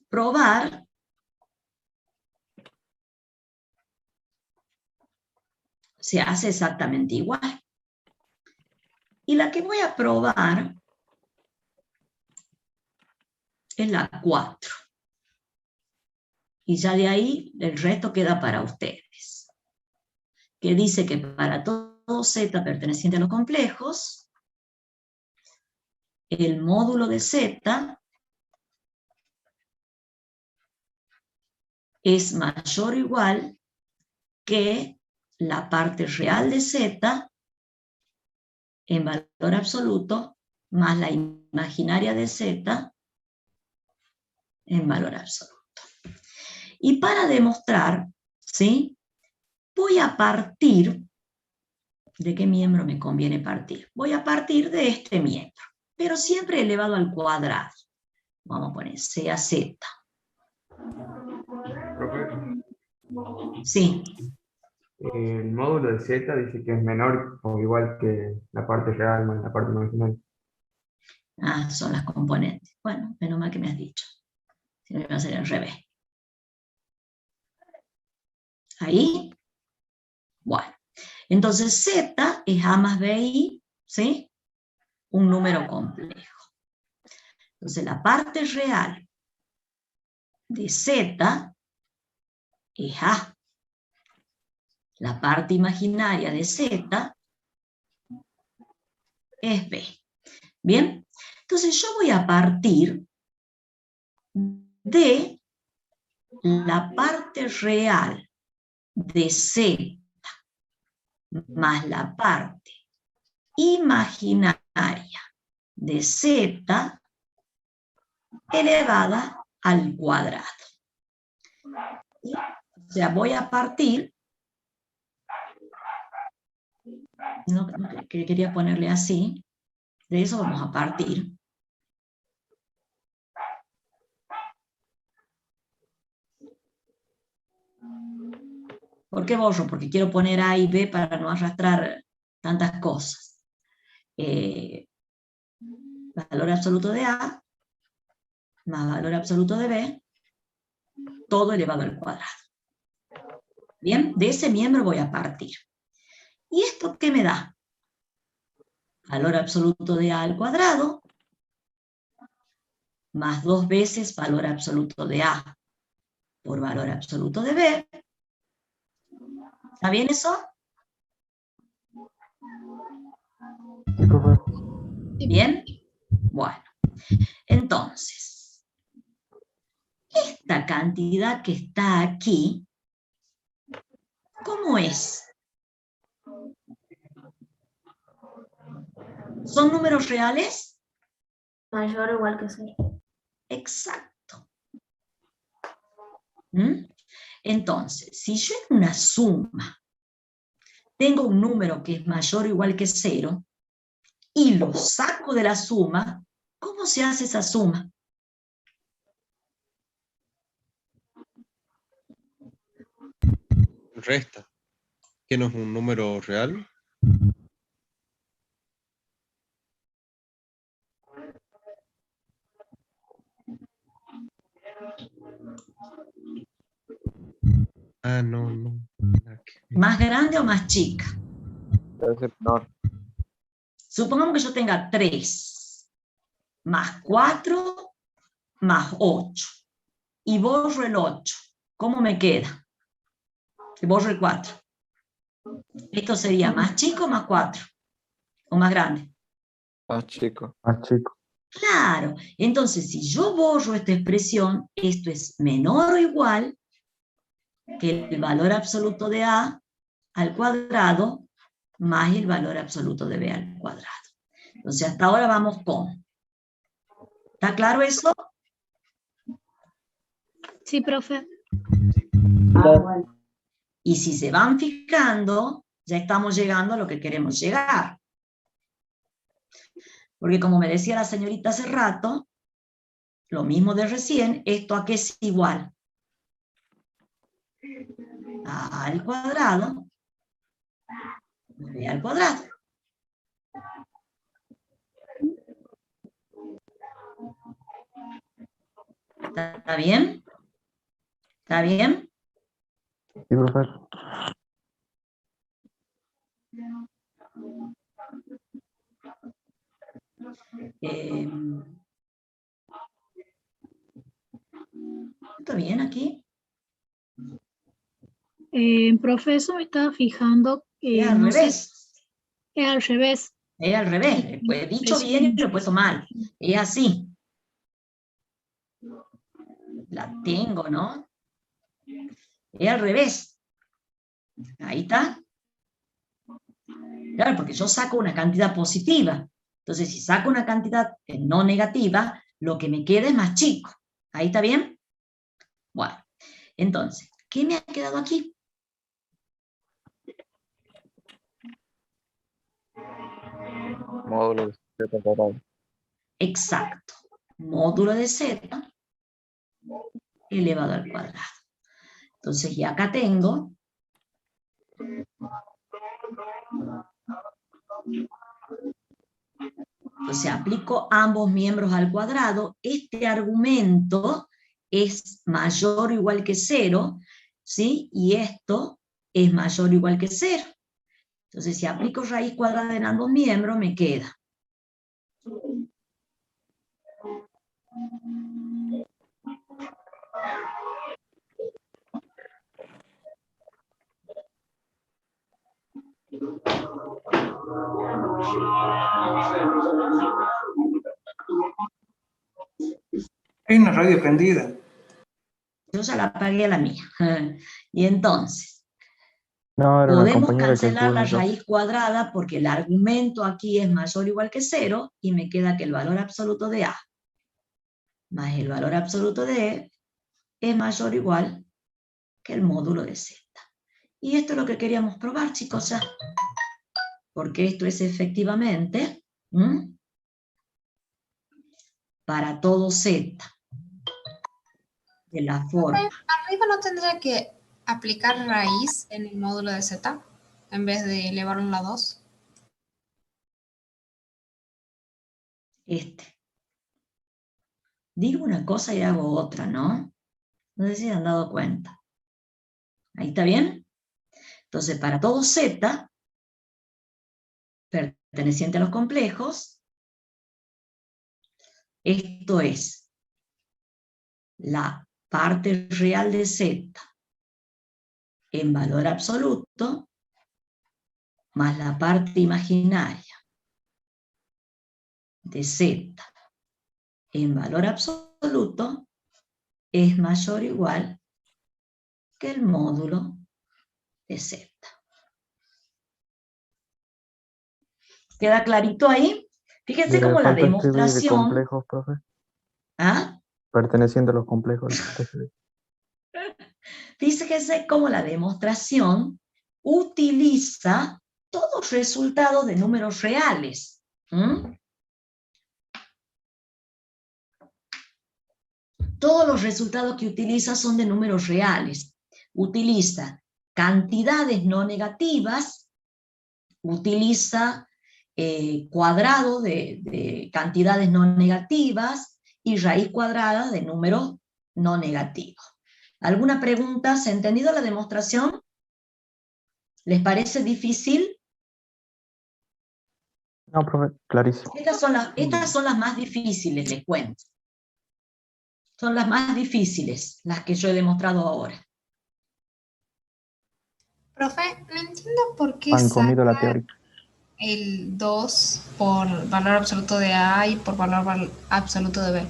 probar se hace exactamente igual. Y la que voy a probar es la 4. Y ya de ahí el resto queda para ustedes. Que dice que para todo Z perteneciente a los complejos, el módulo de Z es mayor o igual que la parte real de Z en valor absoluto más la imaginaria de Z en valor absoluto. Y para demostrar, ¿sí? Voy a partir, ¿de qué miembro me conviene partir? Voy a partir de este miembro, pero siempre elevado al cuadrado. Vamos a poner C a Z. Sí. El módulo de Z dice que es menor o igual que la parte real más la parte marginal. Ah, son las componentes. Bueno, menos mal que me has dicho. Si no, iba a ser al revés. Ahí. Bueno. Entonces Z es A más BI, ¿sí? Un número complejo. Entonces la parte real de Z es A. La parte imaginaria de Z es B. Bien, Entonces yo voy a partir de la parte real de z más la parte imaginaria de z elevada al cuadrado. O sea, voy a partir, que quería ponerle así, de eso vamos a partir. ¿Por qué borro? Porque quiero poner A y B para no arrastrar tantas cosas. Valor absoluto de A más valor absoluto de B, todo elevado al cuadrado. Bien, de ese miembro voy a partir. ¿Y esto qué me da? Valor absoluto de A al cuadrado más 2 veces valor absoluto de A por valor absoluto de B. ¿Está bien eso? Sí, profe. ¿Bien? Bueno, entonces, esta cantidad que está aquí, ¿cómo es? ¿Son números reales? Mayor o igual que 0. Exacto. ¿Mm? Entonces, si yo en una suma tengo un número que es mayor o igual que 0 y lo saco de la suma, ¿cómo se hace esa suma? Resta. ¿Que no es un número real? Ah, no. ¿Más grande o más chica? Debe ser menor. Supongamos que yo tenga 3, más 4, más 8, y borro el 8. ¿Cómo me queda? Y borro el 4. Esto sería más chico o más 4, o más grande. Más chico. Más chico. Claro, entonces si yo borro esta expresión, esto es menor o igual que el valor absoluto de A al cuadrado más el valor absoluto de B al cuadrado. Entonces hasta ahora vamos con. ¿Está claro eso? Sí, profe. Bueno. Y si se van fijando, ya estamos llegando a lo que queremos llegar. Porque como me decía la señorita hace rato, lo mismo de recién, ¿esto a qué es igual? A al cuadrado, B al cuadrado. ¿Está bien? ¿Está bien? Sí, profe. ¿Está bien aquí? Profe, eso me estaba fijando. Es al No sé, revés. es al revés. Es al revés. He dicho bien y lo he puesto mal. Es así. La tengo, ¿no? Es al revés. Ahí está. Claro, porque yo saco una cantidad positiva. Entonces, si saco una cantidad no negativa, lo que me queda es más chico. ¿Ahí está bien? Bueno, entonces, ¿qué me ha quedado aquí? Módulo de Z cuadrado. Exacto. Módulo de z elevado al cuadrado. Entonces, ya acá tengo entonces aplico ambos miembros al cuadrado. Este argumento es mayor o igual que 0, ¿sí? Y esto es mayor o igual que 0. Entonces, si aplico raíz cuadrada en ambos miembros, me queda. Hay una radio prendida. Yo ya la apagué a la mía. Y entonces, No, era una podemos compañera que cancelar estuvo en la mi clase. raíz cuadrada porque el argumento aquí es mayor o igual que 0 y me queda que el valor absoluto de A más el valor absoluto de E es mayor o igual que el módulo de Z. Y esto es lo que queríamos probar, chicos, ya. Porque esto es efectivamente para todo Z de la forma. Arriba no tendría que aplicar raíz en el módulo de Z en vez de elevarlo a la 2. Digo una cosa y hago otra, ¿no? No sé si se han dado cuenta. ¿Ahí está bien? Entonces, para todo Z perteneciente a los complejos, esto es la parte real de Z en valor absoluto más la parte imaginaria de Z en valor absoluto es mayor o igual que el módulo de Z. ¿Queda clarito ahí? Fíjense Le cómo la falta escribir demostración... complejos, profe. ¿Ah? Perteneciente a los complejos. Fíjense cómo la demostración utiliza todos resultados de números reales. Todos los resultados que utiliza son de números reales. Utiliza cantidades no negativas, utiliza cuadrado de cantidades no negativas y raíz cuadrada de números no negativos. ¿Alguna pregunta? ¿Se ha entendido la demostración? ¿Les parece difícil? No, profe, clarísimo. Estas son las más difíciles, les cuento. Son las más difíciles, las que yo he demostrado ahora. Profe, no entiendo por qué Han comido la saca teórica. el 2 por valor absoluto de A y por valor absoluto de B.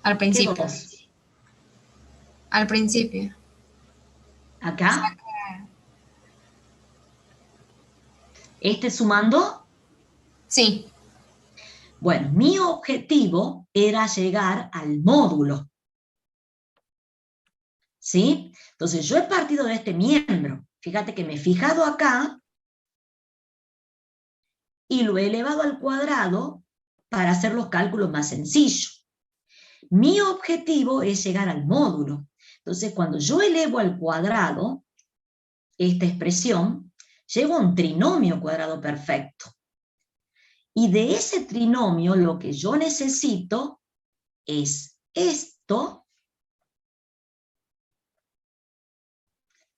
Al principio. ¿Qué dos? Al principio. ¿Acá? ¿Este sumando? Sí. Bueno, mi objetivo era llegar al módulo. ¿Sí? Entonces yo he partido de este miembro. Fíjate que me he fijado acá y lo he elevado al cuadrado para hacer los cálculos más sencillos. Mi objetivo es llegar al módulo. Entonces cuando yo elevo al cuadrado esta expresión, llego a un trinomio cuadrado perfecto. Y de ese trinomio lo que yo necesito es esto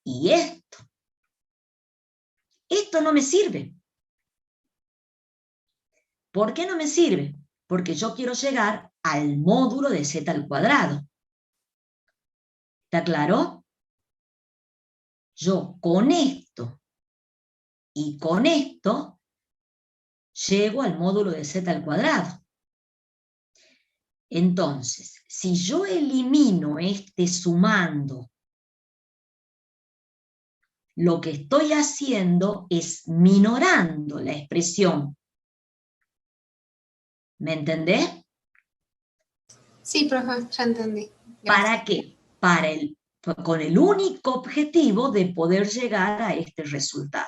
y esto. Esto no me sirve. ¿Por qué no me sirve? Porque yo quiero llegar al módulo de z al cuadrado. ¿Está claro? Yo con esto y con esto llego al módulo de z al cuadrado. Entonces, si yo elimino este sumando, lo que estoy haciendo es minorando la expresión. ¿Me entendés? Sí, profe, ya entendí. Gracias. ¿Para qué? Con el único objetivo de poder llegar a este resultado.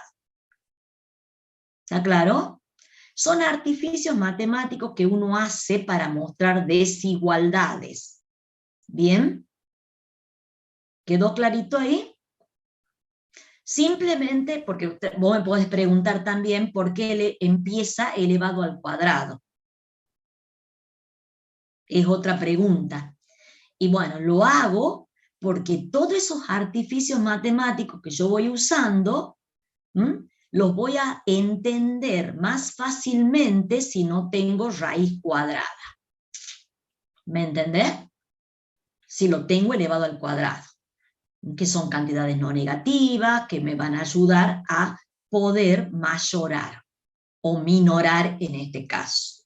¿Está claro? Son artificios matemáticos que uno hace para mostrar desigualdades. ¿Bien? ¿Quedó clarito ahí? Simplemente porque vos me podés preguntar también por qué empieza elevado al cuadrado. Es otra pregunta. Y bueno, lo hago porque todos esos artificios matemáticos que yo voy usando, los voy a entender más fácilmente si no tengo raíz cuadrada. ¿Me entendés? Si lo tengo elevado al cuadrado, que son cantidades no negativas, que me van a ayudar a poder mayorar o minorar en este caso.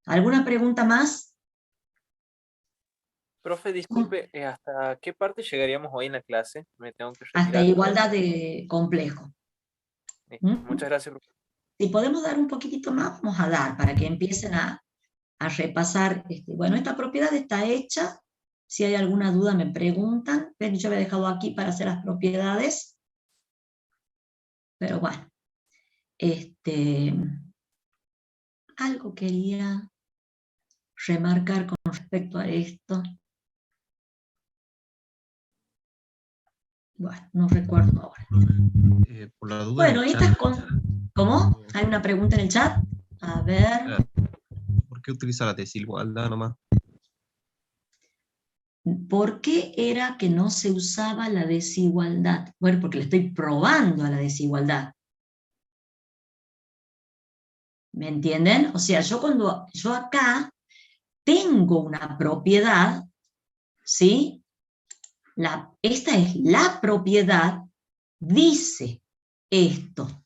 ¿Alguna pregunta más? Profe, disculpe, ¿hasta qué parte llegaríamos hoy en la clase? Me tengo que Hasta retirar. igualdad de complejo. Muchas gracias, profe. Si podemos dar un poquitito más, vamos a dar para que empiecen a repasar. Bueno, esta propiedad está hecha. Si hay alguna duda me preguntan. Ven, yo había dejado aquí para hacer las propiedades. Pero bueno. Algo quería remarcar con respecto a esto. Bueno, no recuerdo ahora. Por la duda. Bueno, estas con... ¿Cómo? ¿Hay una pregunta en el chat? A ver. ¿Por qué utiliza la desigualdad nomás? ¿Por qué era que no se usaba la desigualdad? Bueno, porque le estoy probando a la desigualdad. ¿Me entienden? O sea, yo acá tengo una propiedad, ¿sí? Esta es la propiedad, dice esto.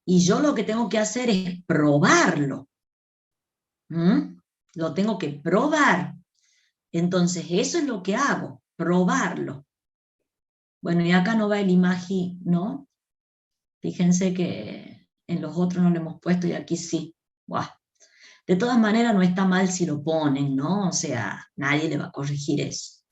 Y yo lo que tengo que hacer es probarlo. Lo tengo que probar. Entonces, eso es lo que hago, probarlo. Bueno, y acá no va el imagen, ¿no? Fíjense que en los otros no lo hemos puesto y aquí sí. Buah. De todas maneras, no está mal si lo ponen, ¿no? O sea, nadie le va a corregir eso.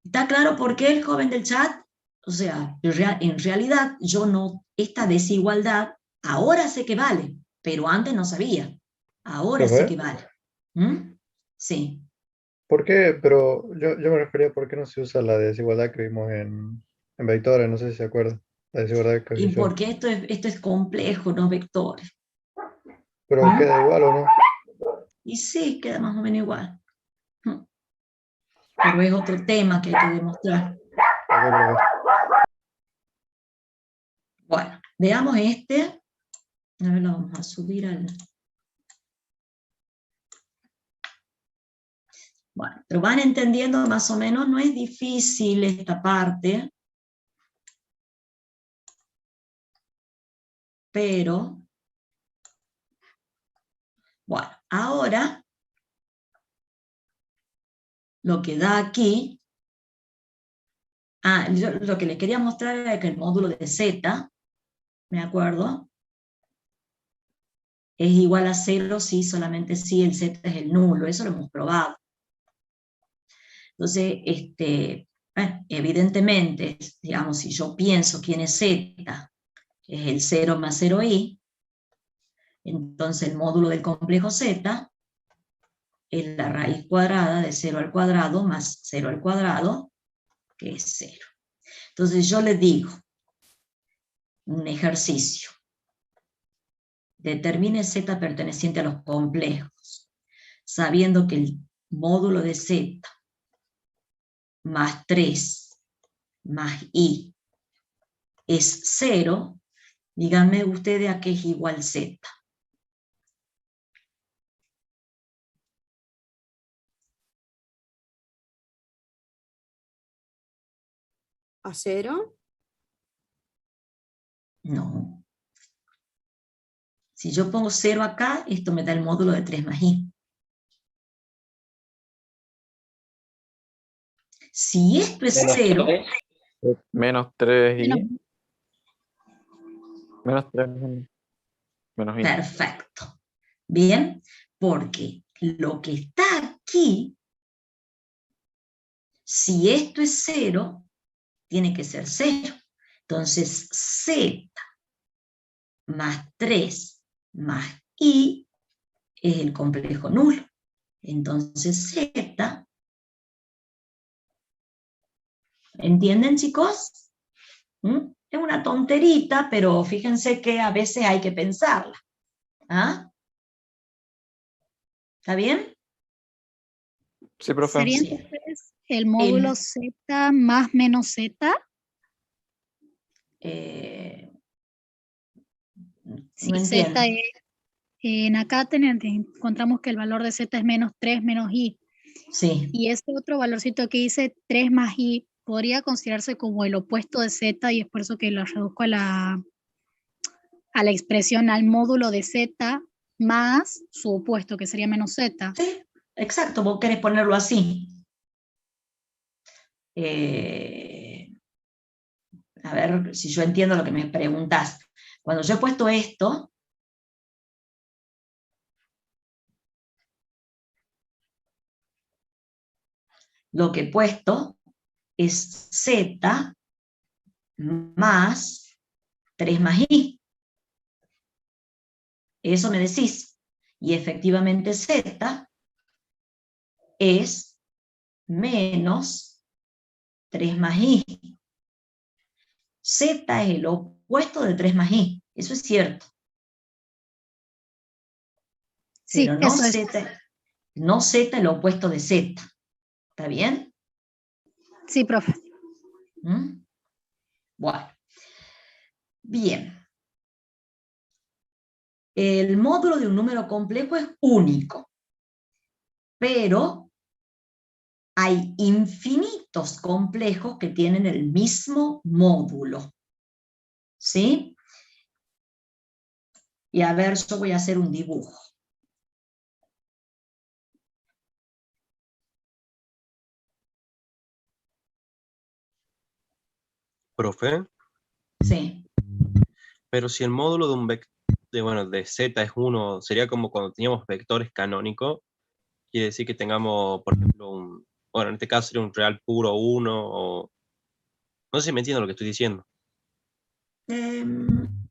¿Está claro por qué el joven del chat? O sea, en realidad yo no, esta desigualdad, ahora sé que vale, pero antes no sabía. Ahora sé que vale. Sí. ¿Por qué? Pero yo me refería a por qué no se usa la desigualdad que vimos en vectores, no sé si se acuerdan. La desigualdad de Y coeficientes. porque esto es complejo, no vectores. Pero queda igual, ¿o no? Y sí, queda más o menos igual. Pero es otro tema que hay que demostrar. Bueno, veamos este. A ver, lo vamos a subir al... Bueno, pero van entendiendo más o menos, no es difícil esta parte. Pero, bueno, ahora lo que da aquí, lo que les quería mostrar era que el módulo de z, ¿me acuerdo? Es igual a 0 si solamente si el z es el nulo, eso lo hemos probado. Entonces, evidentemente, digamos, si yo pienso quién es z, es el 0 más 0i, entonces el módulo del complejo z es la raíz cuadrada de 0 al cuadrado más 0 al cuadrado, que es 0. Entonces yo les digo, un ejercicio. Determine z perteneciente a los complejos, sabiendo que el módulo de z más 3 más i es 0, díganme ustedes a qué es igual z. ¿A 0? No. Si yo pongo 0 acá, esto me da el módulo de 3 más i. Si esto es 0... Menos 3i. Menos 3 menos i. Perfecto. Bien, porque lo que está aquí, si esto es 0, tiene que ser 0. Entonces, z más 3 más i es el complejo nulo. Entonces, z... ¿Entienden, chicos? Es una tonterita, pero fíjense que a veces hay que pensarla. ¿Ah? ¿Está bien? Sí, profe. ¿Sería entonces el módulo z más menos z? Si no z es, acá encontramos que el valor de z es menos 3 menos i. Sí. Y este otro valorcito que dice 3 más i podría considerarse como el opuesto de z, y es por eso que lo reduzco a la expresión al módulo de z más su opuesto, que sería menos z. Sí, exacto, vos querés ponerlo así. A ver si yo entiendo lo que me preguntás. Cuando yo he puesto esto, lo que he puesto es z más 3 más i. Eso me decís. Y efectivamente z es menos 3 más i. Z es el opuesto de 3 más i. Eso es cierto. Sí, pero no eso es. z, no z el opuesto de z. ¿Está bien? Sí, profe. ¿Mm? Bueno. Bien. El módulo de un número complejo es único, pero hay infinitos complejos que tienen el mismo módulo. ¿Sí? Y a ver, yo voy a hacer un dibujo. Profe, Sí. pero si el módulo de un de z es 1, sería como cuando teníamos vectores canónicos, quiere decir que tengamos, por ejemplo, bueno, en este caso sería un real puro 1, o no sé si me entiendo lo que estoy diciendo.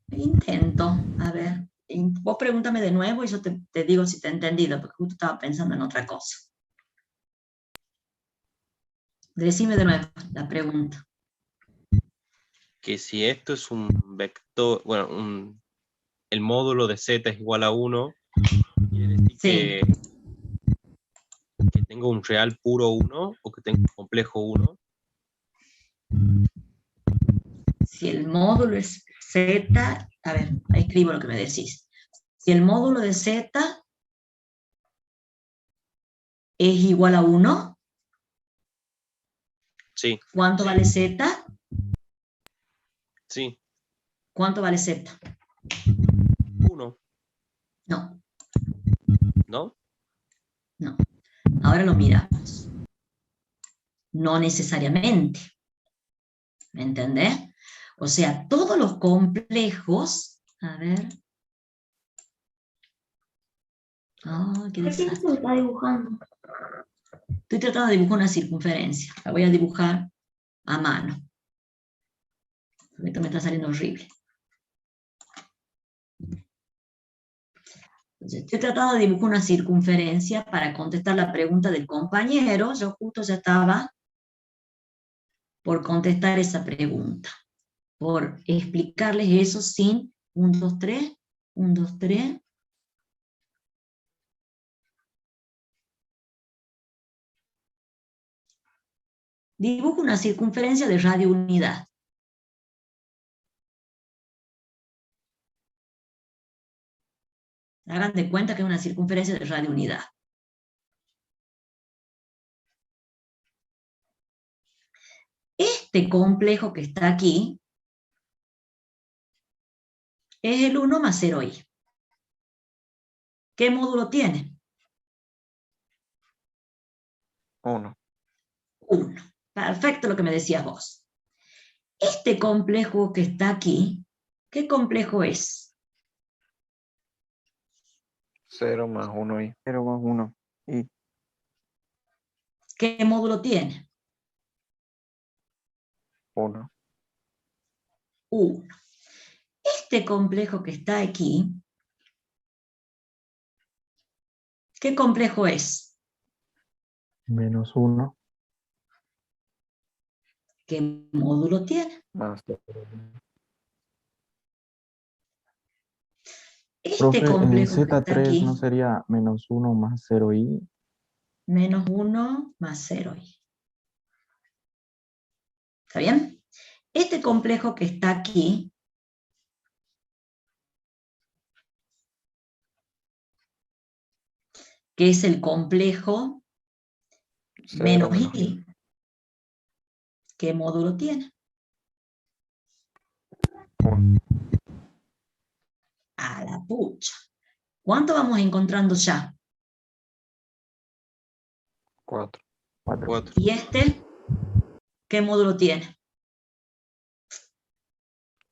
Intento, a ver. Vos pregúntame de nuevo y yo te digo si te he entendido, porque justo estaba pensando en otra cosa. Decime de nuevo la pregunta. Que si esto es un vector, bueno, el módulo de z es igual a 1, quiere decir Sí. que tengo un real puro 1 o que tengo un complejo 1. Si el módulo es z, a ver, ahí escribo lo que me decís. Si el módulo de z es igual a 1, Sí. ¿cuánto vale z? Sí. ¿Cuánto vale z? 1. No. ¿No? No. Ahora lo miramos. No necesariamente. ¿Me entendés? O sea, todos los complejos, a ver. Qué desastre. está dibujando? Estoy tratando de dibujar una circunferencia. La voy a dibujar a mano. Esto me está saliendo horrible. Entonces, estoy tratando de dibujar una circunferencia para contestar la pregunta del compañero. Yo justo ya estaba por contestar esa pregunta. Por explicarles eso sin 1, 2, 3, 1, 2, 3. Dibujo una circunferencia de radio unidad. Hagan de cuenta que es una circunferencia de radio unidad. Este complejo que está aquí es el 1 más 0i. ¿Qué módulo tiene? 1. 1. Perfecto lo que me decías vos. Este complejo que está aquí, ¿qué complejo es? 0 más 1i. 0 más 1. Y ¿Qué módulo tiene? 1. 1. Este complejo que está aquí, ¿qué complejo es? Menos 1. ¿Qué módulo tiene? Más 0. Este Profe, el complejo que está Z3 aquí, no sería menos 1 más 0i. menos 1 más 0i. ¿Está bien? Este complejo que está aquí, que es el complejo 0 menos menos i. i, ¿qué módulo tiene? 1. A la pucha. ¿Cuánto vamos encontrando ya? 4. 4. ¿Y este? ¿Qué módulo tiene?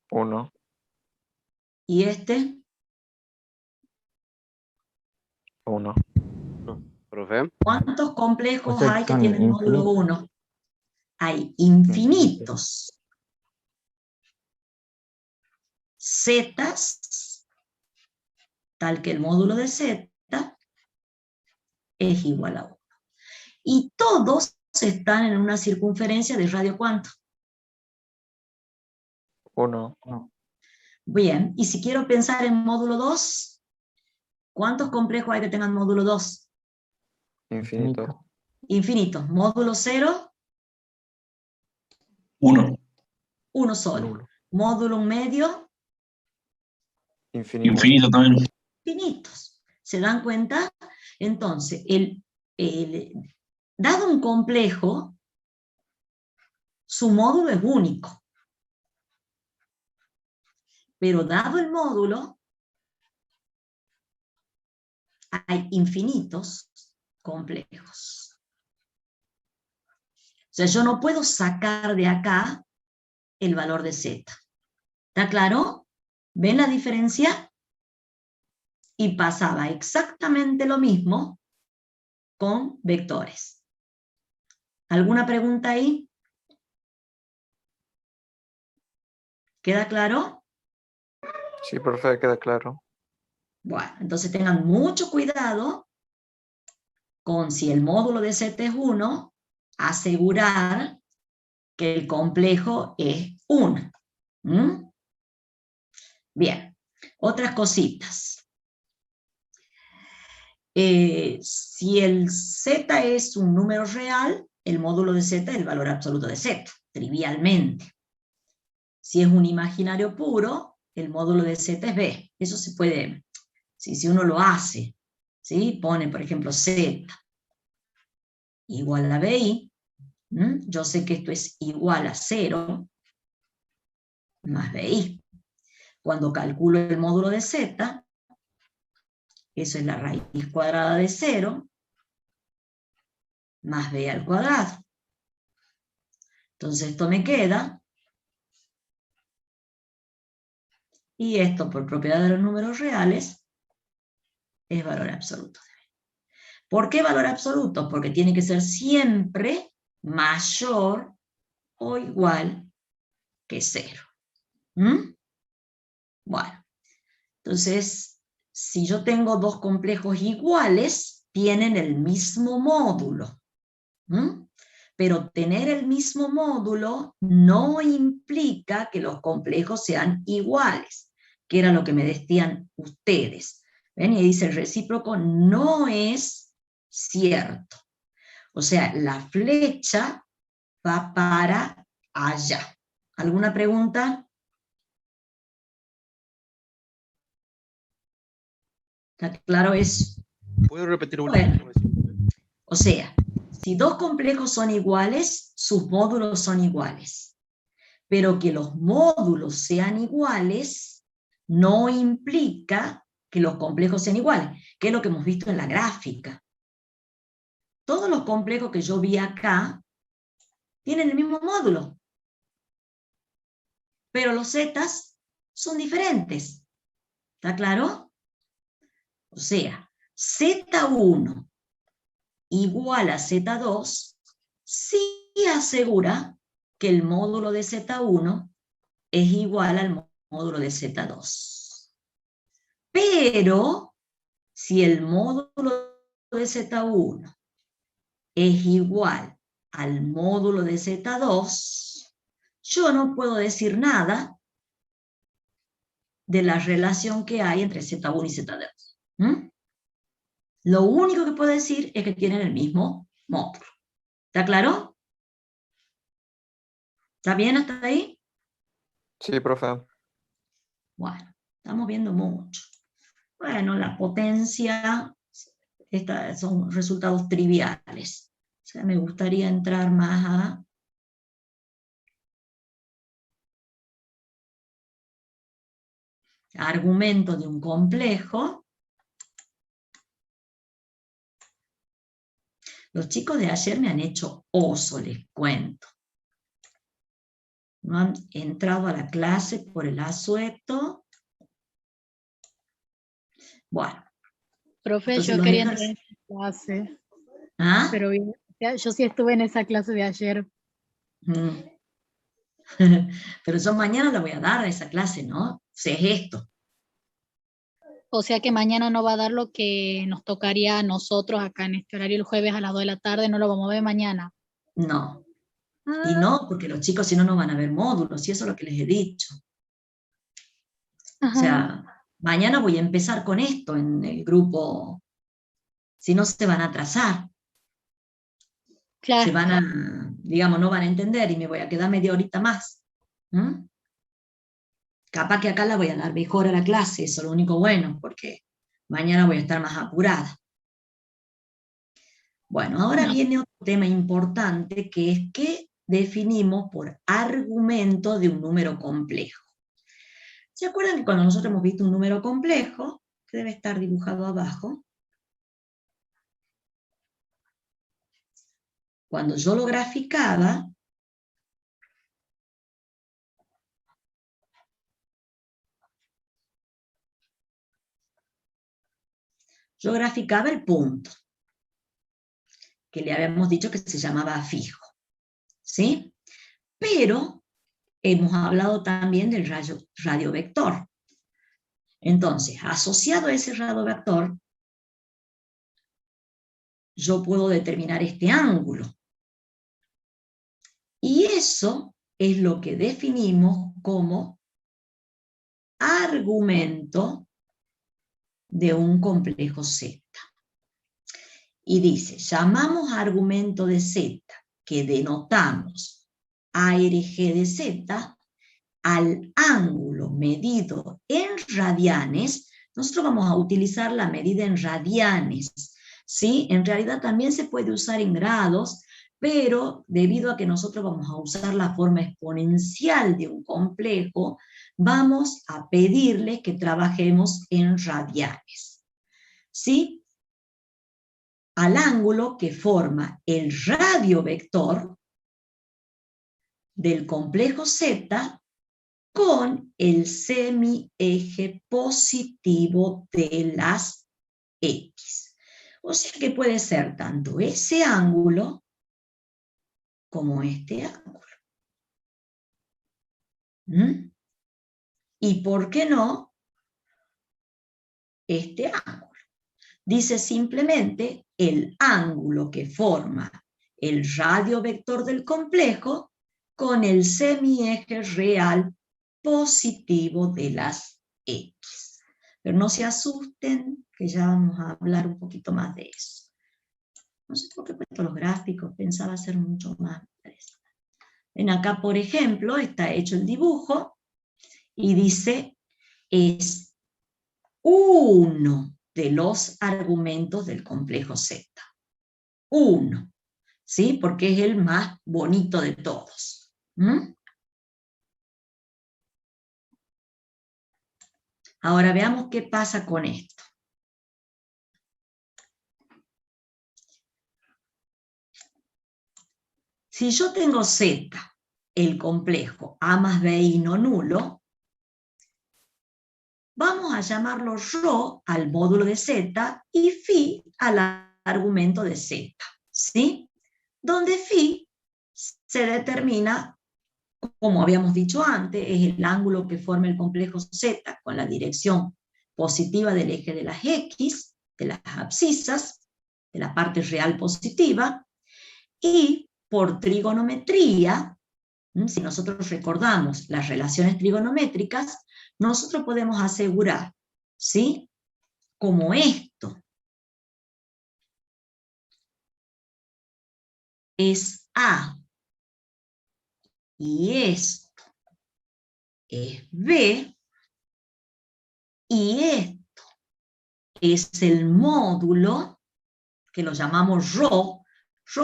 1. ¿Y este? 1. Profe. ¿Cuántos complejos O sea que hay que son tienen módulo infinitos. 1? Hay infinitos. Zetas, tal que el módulo de z es igual a 1. Y todos están en una circunferencia de radio ¿cuánto? 1. Bien, y si quiero pensar en módulo 2, ¿cuántos complejos hay que tengan módulo 2? Infinito. Infinitos. Módulo 0, 1. 1 solo. Módulo medio, Infinito. Infinito también. infinitos. ¿Se dan cuenta? Entonces, dado un complejo, su módulo es único. Pero dado el módulo, hay infinitos complejos. O sea, yo no puedo sacar de acá el valor de z. ¿Está claro? ¿Ven la diferencia? Y pasaba exactamente lo mismo con vectores. ¿Alguna pregunta ahí? ¿Queda claro? Sí, profe, queda claro. Bueno, entonces tengan mucho cuidado con si el módulo de z es 1, asegurar que el complejo es 1. ¿Mm? Bien, otras cositas. Si el z es un número real, el módulo de z es el valor absoluto de z, trivialmente. Si es un imaginario puro, el módulo de z es b. Eso se puede, si uno lo hace, ¿sí? Pone, por ejemplo, z igual a bi, yo sé que esto es igual a 0 más bi. Cuando calculo el módulo de z, eso es la raíz cuadrada de 0 más b al cuadrado. Entonces esto me queda, y esto por propiedad de los números reales es valor absoluto de b. ¿Por qué valor absoluto? Porque tiene que ser siempre mayor o igual que 0. Bueno, entonces, si yo tengo dos complejos iguales, tienen el mismo módulo. Pero tener el mismo módulo no implica que los complejos sean iguales, que era lo que me decían ustedes. ¿Ven? Y dice, el recíproco no es cierto. O sea, la flecha va para allá. ¿Alguna pregunta? ¿Está claro eso? ¿Puedo repetir una? Bueno, o sea, si dos complejos son iguales, sus módulos son iguales. Pero que los módulos sean iguales no implica que los complejos sean iguales, que es lo que hemos visto en la gráfica. Todos los complejos que yo vi acá tienen el mismo módulo. Pero los zetas son diferentes. ¿Está claro? O sea, Z1 igual a Z2 sí asegura que el módulo de Z1 es igual al módulo de Z2. Pero si el módulo de Z1 es igual al módulo de Z2, yo no puedo decir nada de la relación que hay entre Z1 y Z2. Lo único que puedo decir es que tienen el mismo módulo. ¿Está claro? ¿Está bien hasta ahí? Sí, profe. Bueno, estamos viendo mucho. Bueno, la potencia, son resultados triviales. O sea, me gustaría entrar más a argumentos de un complejo. Los chicos de ayer me han hecho oso, les cuento. No han entrado a la clase por el asueto. Bueno. Profe, Entonces yo los quería entrar ejercicios. en esa clase, ¿Ah? pero bien, yo sí estuve en esa clase de ayer. Pero yo mañana la voy a dar a esa clase, ¿no? O sea, es esto. O sea que mañana no va a dar lo que nos tocaría a nosotros acá en este horario el jueves a las 2 de la tarde, no lo vamos a ver mañana. No. Y no, porque los chicos si no, no van a ver módulos, y eso es lo que les he dicho. Ajá. O sea, mañana voy a empezar con esto en el grupo, si no se van a atrasar. Claro. Se van a, digamos, no van a entender y me voy a quedar media horita más. Capaz que acá la voy a dar mejor a la clase, eso es lo único bueno, porque mañana voy a estar más apurada. Bueno, ahora viene otro tema importante, que es qué definimos por argumento de un número complejo. ¿Se acuerdan que cuando nosotros hemos visto un número complejo, que debe estar dibujado abajo, cuando yo lo graficaba, yo graficaba el punto, que le habíamos dicho que se llamaba fijo, ¿sí? Pero hemos hablado también del radio vector. Entonces, asociado a ese radio vector, yo puedo determinar este ángulo. Y eso es lo que definimos como argumento de un complejo Z. Y dice, llamamos argumento de Z, que denotamos ARG de Z, al ángulo medido en radianes. Nosotros vamos a utilizar la medida en radianes, ¿sí? En realidad también se puede usar en grados, pero debido a que nosotros vamos a usar la forma exponencial de un complejo, vamos a pedirles que trabajemos en radianes, ¿sí? Al ángulo que forma el radio vector del complejo Z con el semieje positivo de las X. O sea que puede ser tanto ese ángulo como este ángulo. ¿Y por qué no este ángulo? Dice simplemente el ángulo que forma el radio vector del complejo con el semieje real positivo de las X. Pero no se asusten, que ya vamos a hablar un poquito más de eso. No sé por qué he puesto los gráficos, pensaba hacer mucho más. Ven acá, por ejemplo, está hecho el dibujo y dice, es uno de los argumentos del complejo Z. Uno, ¿sí? Porque es el más bonito de todos. Ahora veamos qué pasa con esto. Si yo tengo Z, el complejo A más BI no nulo, vamos a llamarlo ρ al módulo de Z y φ al argumento de Z, ¿sí? Donde φ se determina, como habíamos dicho antes, es el ángulo que forma el complejo Z con la dirección positiva del eje de las X, de las abscisas, de la parte real positiva, y por trigonometría, si nosotros recordamos las relaciones trigonométricas, nosotros podemos asegurar, ¿sí? Como esto es A y esto es B, y esto es el módulo, que lo llamamos ρ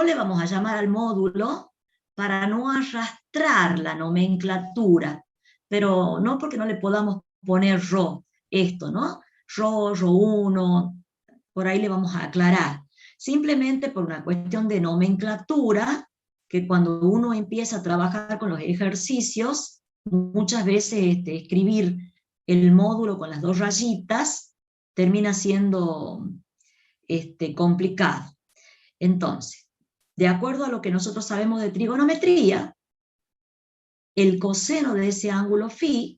le vamos a llamar al módulo para no arrastrar la nomenclatura, pero no porque no le podamos poner ρ, esto, ¿no? ρ1, por ahí le vamos a aclarar, simplemente por una cuestión de nomenclatura, que cuando uno empieza a trabajar con los ejercicios, muchas veces escribir el módulo con las 2 rayitas termina siendo complicado. Entonces, de acuerdo a lo que nosotros sabemos de trigonometría, el coseno de ese ángulo φ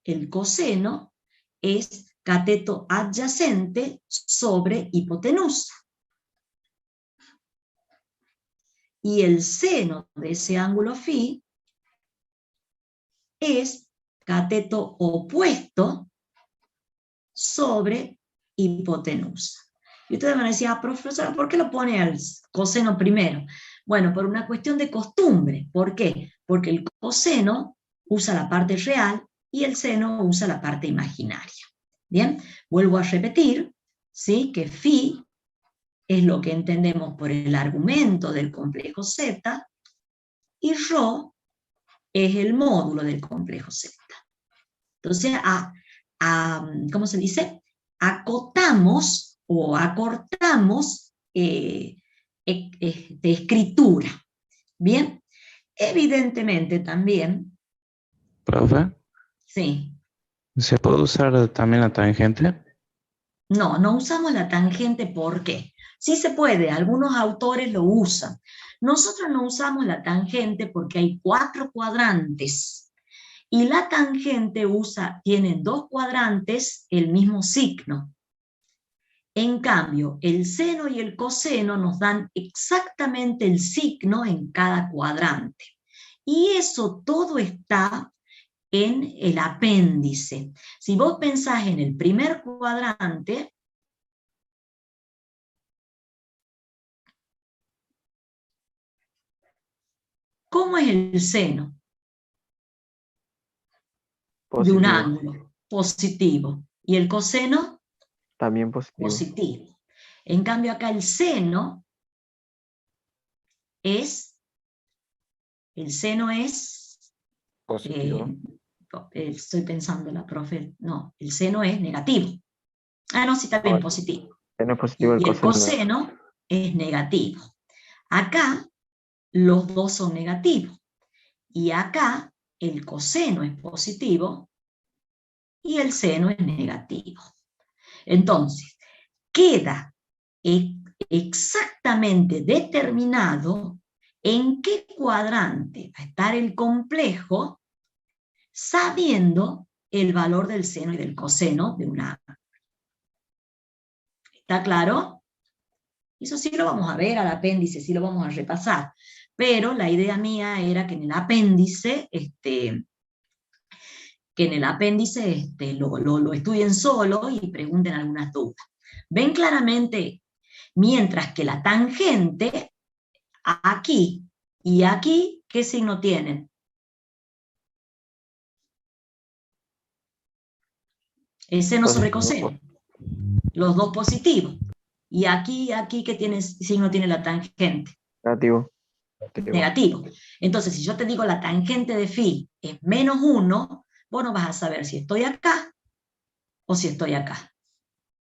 el coseno es cateto adyacente sobre hipotenusa. Y el seno de ese ángulo φ es cateto opuesto sobre hipotenusa. Y ustedes van a decir, profesora, ¿por qué lo pone al coseno primero? Bueno, por una cuestión de costumbre. ¿Por qué? Porque el coseno usa la parte real y el seno usa la parte imaginaria. Bien, vuelvo a repetir, ¿sí? Que φ es lo que entendemos por el argumento del complejo Z, y ρ es el módulo del complejo Z. Entonces, ¿cómo se dice? Acotamos o acortamos de escritura. Bien, evidentemente también. Profe, Sí. ¿se puede usar también la tangente? No, no usamos la tangente, ¿por qué? Sí se puede, algunos autores lo usan. Nosotros no usamos la tangente porque hay 4 cuadrantes. Y la tangente tiene 2 cuadrantes el mismo signo. En cambio, el seno y el coseno nos dan exactamente el signo en cada cuadrante. Y eso todo está en el apéndice. Si vos pensás en el primer cuadrante, ¿cómo es el seno? Positivo. De un ángulo positivo. ¿Y el coseno? También positivo. Positivo. En cambio acá el seno es Positivo. Estoy pensando la profe, no, el seno es negativo. Ah, no, sí, está bien, positivo. Seno positivo, Y el coseno es negativo. Acá los dos son negativos. Y acá el coseno es positivo y el seno es negativo. Entonces, queda exactamente determinado en qué cuadrante va a estar el complejo, sabiendo el valor del seno y del coseno de un ángulo. ¿Está claro? Eso sí lo vamos a ver al apéndice, sí lo vamos a repasar. Pero la idea mía era que en el apéndice, lo estudien solo y pregunten algunas dudas. Ven claramente, mientras que la tangente, aquí y aquí, ¿qué signo tienen? El seno sobre coseno. Los dos positivos. Y aquí, ¿qué signo tiene la tangente? Negativo. Negativo. Entonces, si yo te digo la tangente de φ es -1, vos no vas a saber si estoy acá o si estoy acá.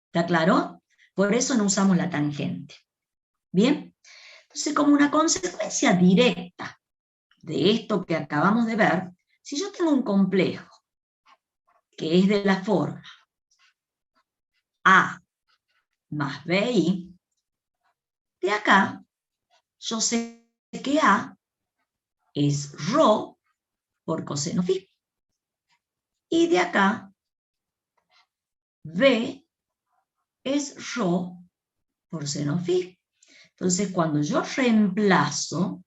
¿Está claro? Por eso no usamos la tangente. ¿Bien? Entonces, como una consecuencia directa de esto que acabamos de ver, si yo tengo un complejo que es de la forma A más BI, de acá yo sé que A es ρ por coseno φ. Y de acá B es ρ por seno φ. Entonces, cuando yo reemplazo,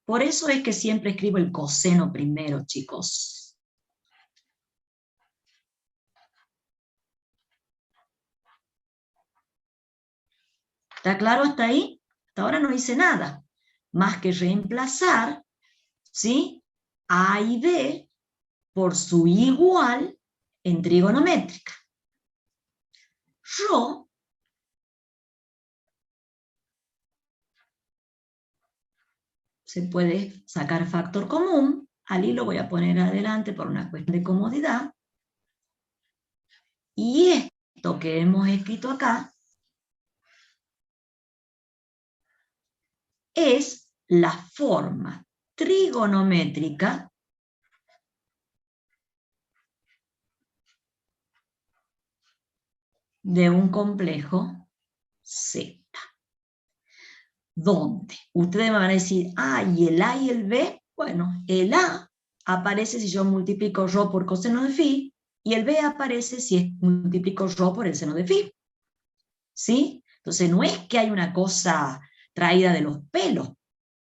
por eso es que siempre escribo el coseno primero, chicos. ¿Está claro hasta ahí? Hasta ahora no hice nada, más que reemplazar, ¿sí?, A y B por su igual en trigonométrica. Rho se puede sacar factor común, al hilo voy a poner adelante por una cuestión de comodidad, y esto que hemos escrito acá es la forma trigonométrica de un complejo Z. ¿Dónde? Ustedes me van a decir, ¿y el A y el B? Bueno, el A aparece si yo multiplico ρ por coseno de phi, y el B aparece si multiplico ρ por el seno de phi. ¿Sí? Entonces no es que hay una cosa traída de los pelos,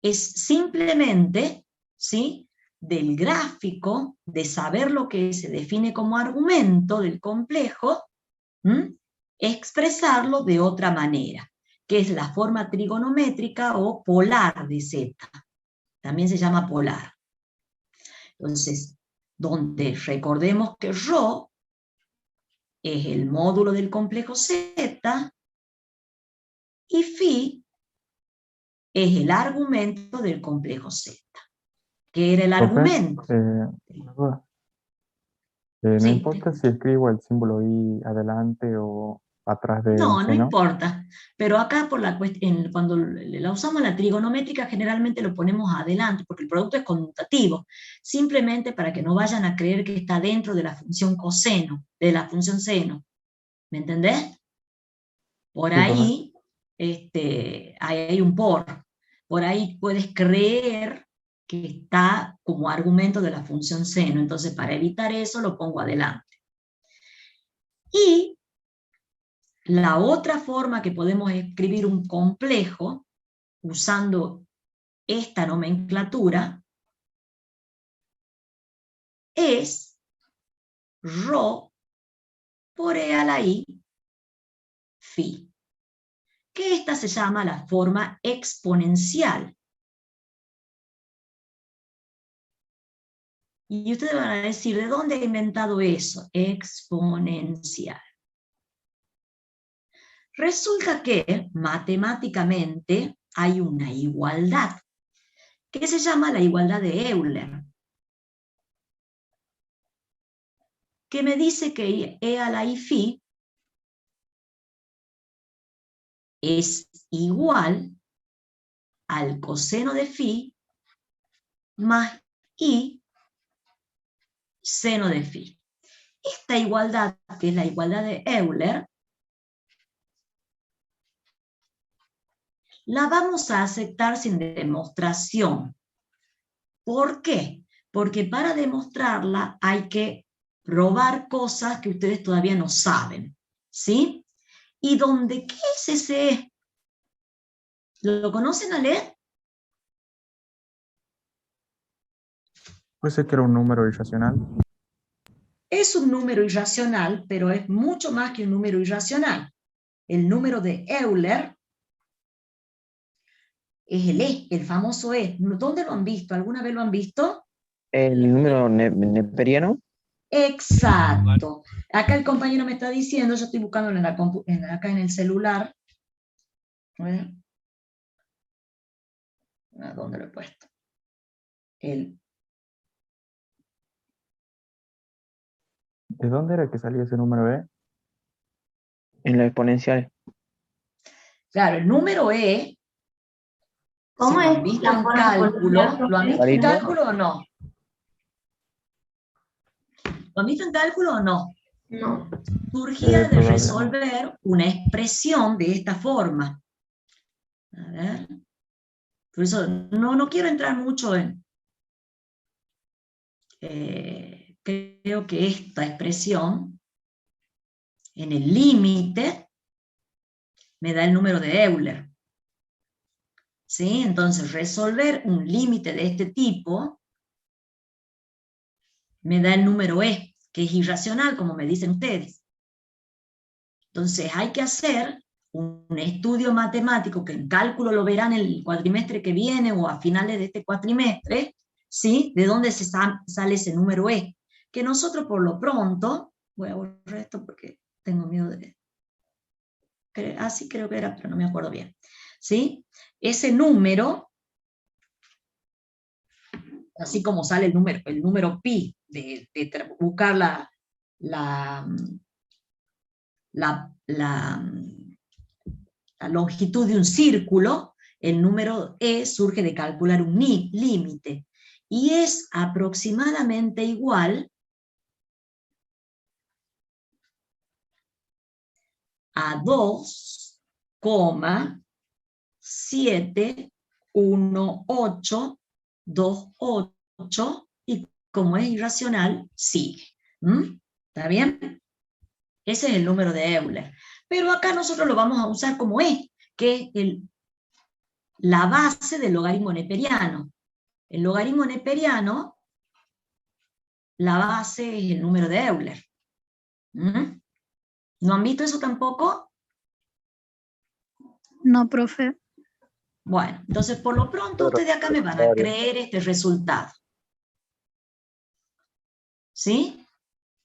es simplemente, ¿sí?, del gráfico, de saber lo que se define como argumento del complejo, expresarlo de otra manera, que es la forma trigonométrica o polar de Z. También se llama polar. Entonces, donde recordemos que ρ es el módulo del complejo Z y phi es el argumento del complejo Z. ¿Qué era el Profe, argumento? una duda. No Sí, importa si escribo el símbolo I adelante o atrás del no, no seno. importa. Pero acá por cuando la usamos la trigonométrica generalmente lo ponemos adelante porque el producto es conmutativo. Simplemente para que no vayan a creer que está dentro de la función coseno, de la función seno. ¿Me entendés? Por Sí, profe. ahí hay un por. Por ahí puedes creer que está como argumento de la función seno. Entonces para evitar eso lo pongo adelante. Y la otra forma que podemos escribir un complejo usando esta nomenclatura es ρ por e a la i phi, que esta se llama la forma exponencial. Y ustedes van a decir, ¿de dónde he inventado eso? Exponencial. Resulta que matemáticamente hay una igualdad que se llama la igualdad de Euler, que me dice que e a la i phi es igual al coseno de phi más i seno de phi. Esta igualdad, que es la igualdad de Euler, la vamos a aceptar sin demostración. ¿Por qué? Porque para demostrarla hay que probar cosas que ustedes todavía no saben, ¿sí? ¿Y dónde qué es ese E? ¿Lo conocen a leer? Pensé que era un número irracional. Es un número irracional, pero es mucho más que un número irracional. El número de Euler es el E, el famoso E. ¿Dónde lo han visto? ¿Alguna vez lo han visto? El número neperiano. Exacto. Acá el compañero me está diciendo, yo estoy buscándolo acá en el celular. A ver. ¿Dónde lo he puesto? ¿De dónde era que salía ese número E? En la exponencial. Claro, el número E, ¿Cómo si lo es han visto la en forma cálculo, exponencial, ¿lo han visto en Logaritmo. cálculo o no? ¿Lo han visto en cálculo o no? No. Surgía de Todavía no. resolver una expresión de esta forma. A ver. Por eso no quiero entrar mucho en... creo que esta expresión, en el límite, me da el número de Euler. ¿Sí? Entonces, resolver un límite de este tipo me da el número E, que es irracional, como me dicen ustedes. Entonces, hay que hacer un estudio matemático, que en cálculo lo verán el cuatrimestre que viene o a finales de este cuatrimestre, ¿sí? De dónde sale ese número E. Que nosotros por lo pronto, voy a borrar esto porque tengo miedo de... Así creo que era, pero no me acuerdo bien. ¿Sí? Ese número, así como sale el número pi, de buscar la la longitud de un círculo, el número e surge de calcular un límite, y es aproximadamente igual a 2,71828, y como es irracional, sigue. ¿Está bien? Ese es el número de Euler. Pero acá nosotros lo vamos a usar como es, que es la base del logaritmo neperiano. El logaritmo neperiano, la base es el número de Euler. ¿No han visto eso tampoco? No, profe. Bueno, entonces por lo pronto ustedes acá me van a creer este resultado. ¿Sí?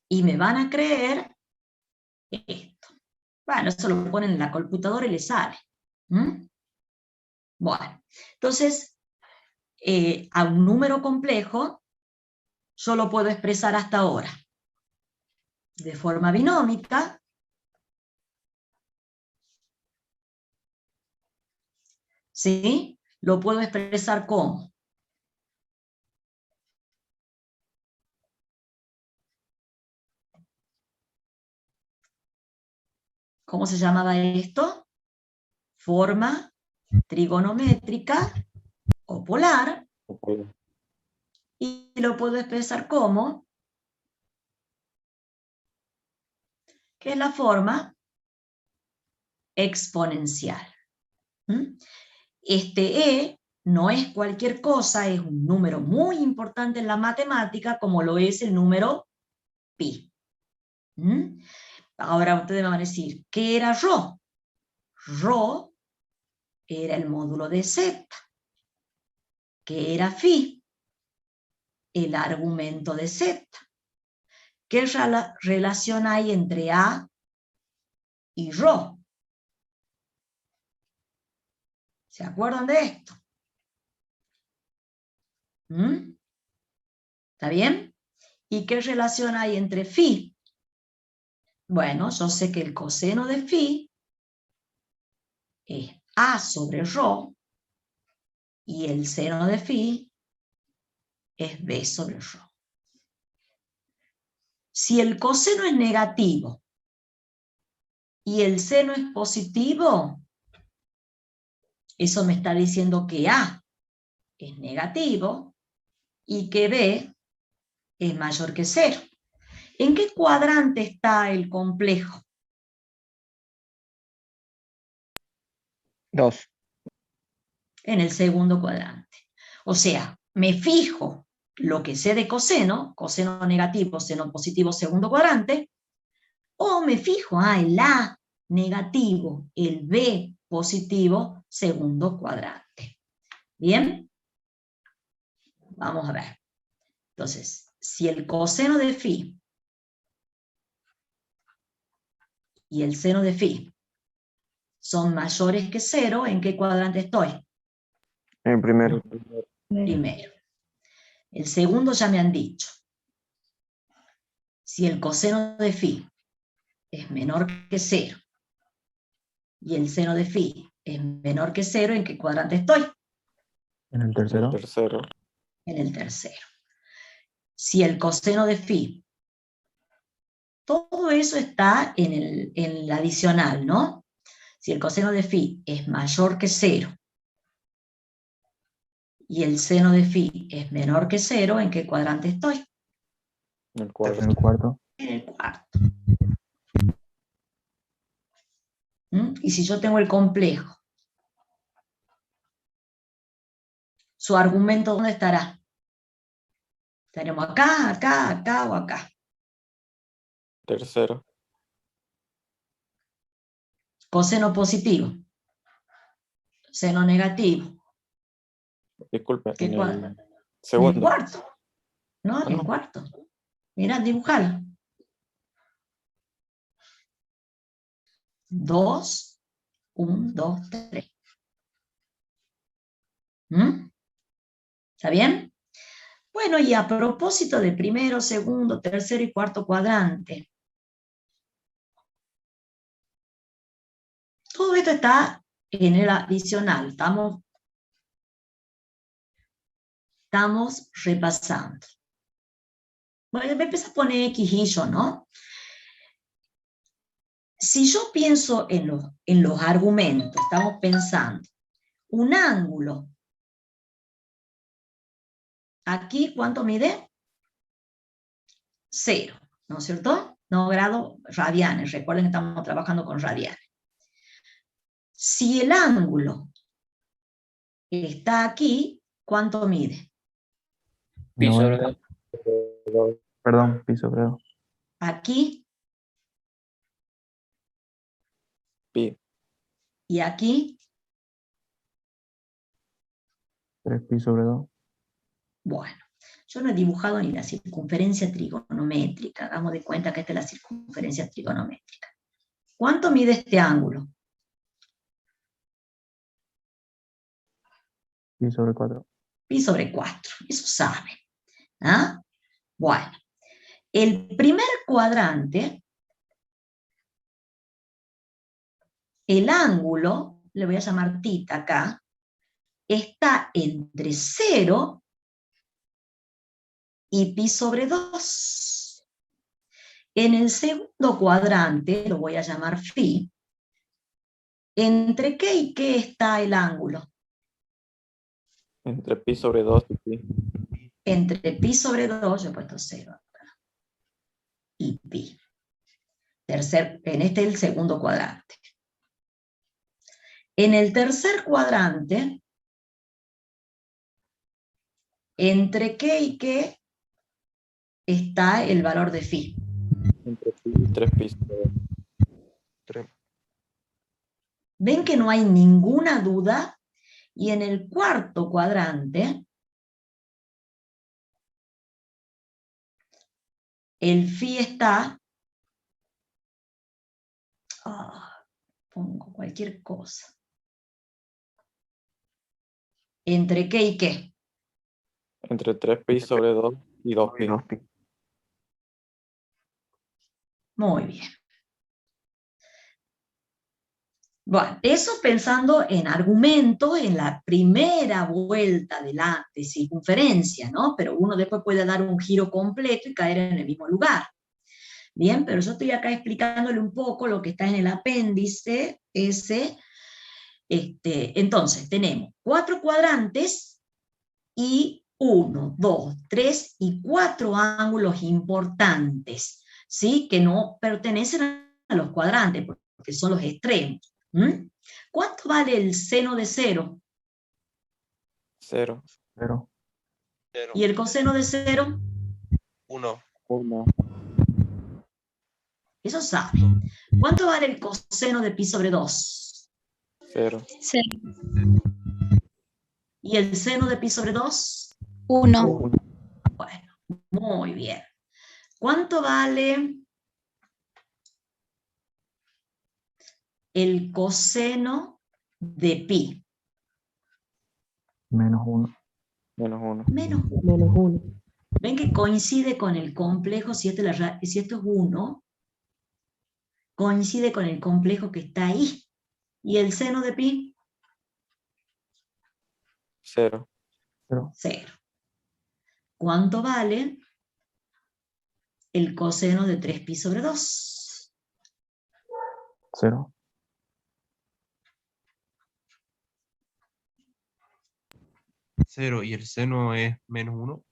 Y me van a creer esto. Bueno, eso lo ponen en la computadora y les sale. Bueno, entonces, a un número complejo, yo lo puedo expresar hasta ahora de forma binómica, ¿sí? Lo puedo expresar como ¿cómo se llamaba esto? Forma trigonométrica o polar, y lo puedo expresar como, que es la forma exponencial. Este E no es cualquier cosa, es un número muy importante en la matemática, como lo es el número pi. Ahora ustedes me van a decir, ¿qué era Rho? Rho era el módulo de Z. ¿Qué era Phi? El argumento de Z. ¿Qué relación hay entre A y Rho? ¿Se acuerdan de esto? ¿Está bien? ¿Y qué relación hay entre Phi? Bueno, yo sé que el coseno de Phi es A sobre Rho, y el seno de Phi es B sobre Rho. Si el coseno es negativo y el seno es positivo, eso me está diciendo que A es negativo y que B es mayor que 0. ¿En qué cuadrante está el complejo? 2. En el segundo cuadrante. O sea, me fijo lo que sé de coseno negativo, seno positivo, segundo cuadrante, o me fijo el A negativo, el B positivo, segundo cuadrante. ¿Bien? Vamos a ver. Entonces, si el coseno de Phi y el seno de Phi son mayores que 0, ¿en qué cuadrante estoy? En el primero. Primero. El segundo ya me han dicho. Si el coseno de Phi es menor que 0 y el seno de Phi es menor que 0, ¿en qué cuadrante estoy? En el tercero. En el tercero. Si el coseno de Phi, todo eso está en el adicional, ¿no? Si el coseno de Phi es mayor que 0 y el seno de Phi es menor que 0, ¿en qué cuadrante estoy? En el cuarto. En el cuarto. Y si yo tengo el complejo, ¿su argumento dónde estará? ¿Estaremos acá, acá, acá o acá? Tercero. Coseno positivo. Seno negativo. Disculpe, ¿Qué en cuadro? el En el segundo. cuarto. No, en el cuarto. Mira, dibujalo. 2, 1, 2, 3. ¿Está bien? Bueno, y a propósito de primero, segundo, tercero y cuarto cuadrante, esto está en el adicional, estamos repasando. Bueno, me empiezo a poner X y yo, ¿no? Si yo pienso en los argumentos, estamos pensando, un ángulo, aquí, ¿cuánto mide? 0, ¿no es cierto? No grados radianes, recuerden que estamos trabajando con radianes. Si el ángulo está aquí, ¿cuánto mide? Pi sobre 2. Perdón, pi sobre 2. Aquí. Pi. Y aquí. 3 pi sobre 2. Bueno, yo no he dibujado ni la circunferencia trigonométrica. Hagamos de cuenta que esta es la circunferencia trigonométrica. ¿Cuánto mide este ángulo? Pi sobre 4. Pi sobre 4, eso sabe. ¿Ah? Bueno, el primer cuadrante, el ángulo, le voy a llamar tita acá, está entre 0 y pi sobre 2. En el segundo cuadrante, lo voy a llamar phi, ¿entre qué y qué está el ángulo? Entre pi sobre 2 y pi. Entre pi sobre 2, yo he puesto 0 acá, y pi. En este es el segundo cuadrante. En el tercer cuadrante, ¿entre qué y qué está el valor de phi? Entre pi y 3 pi sobre 3. ¿Ven que no hay ninguna duda? Y en el cuarto cuadrante, el phi está, pongo cualquier cosa, ¿entre qué y qué? Entre 3 pi sobre 2 y 2 pi. Muy bien. Bueno, eso pensando en argumentos en la primera vuelta de circunferencia, ¿no? Pero uno después puede dar un giro completo y caer en el mismo lugar. Bien, pero yo estoy acá explicándole un poco lo que está en el apéndice ese. Entonces, tenemos 4 cuadrantes y 1, 2, 3 y 4 ángulos importantes, ¿sí? Que no pertenecen a los cuadrantes, porque son los extremos. ¿Cuánto vale el seno de 0? 0. ¿Y el coseno de 0? 1. Eso sabe. ¿Cuánto vale el coseno de pi sobre 2? 0. ¿Y el seno de pi sobre 2? 1. Bueno, muy bien. ¿Cuánto vale el coseno de pi? Menos 1. Menos 1. ¿Ven que coincide con el complejo? Si esto es 1, coincide con el complejo que está ahí. ¿Y el seno de pi? 0. 0. ¿Cuánto vale el coseno de 3pi sobre 2? 0. ¿Y el seno es menos 1?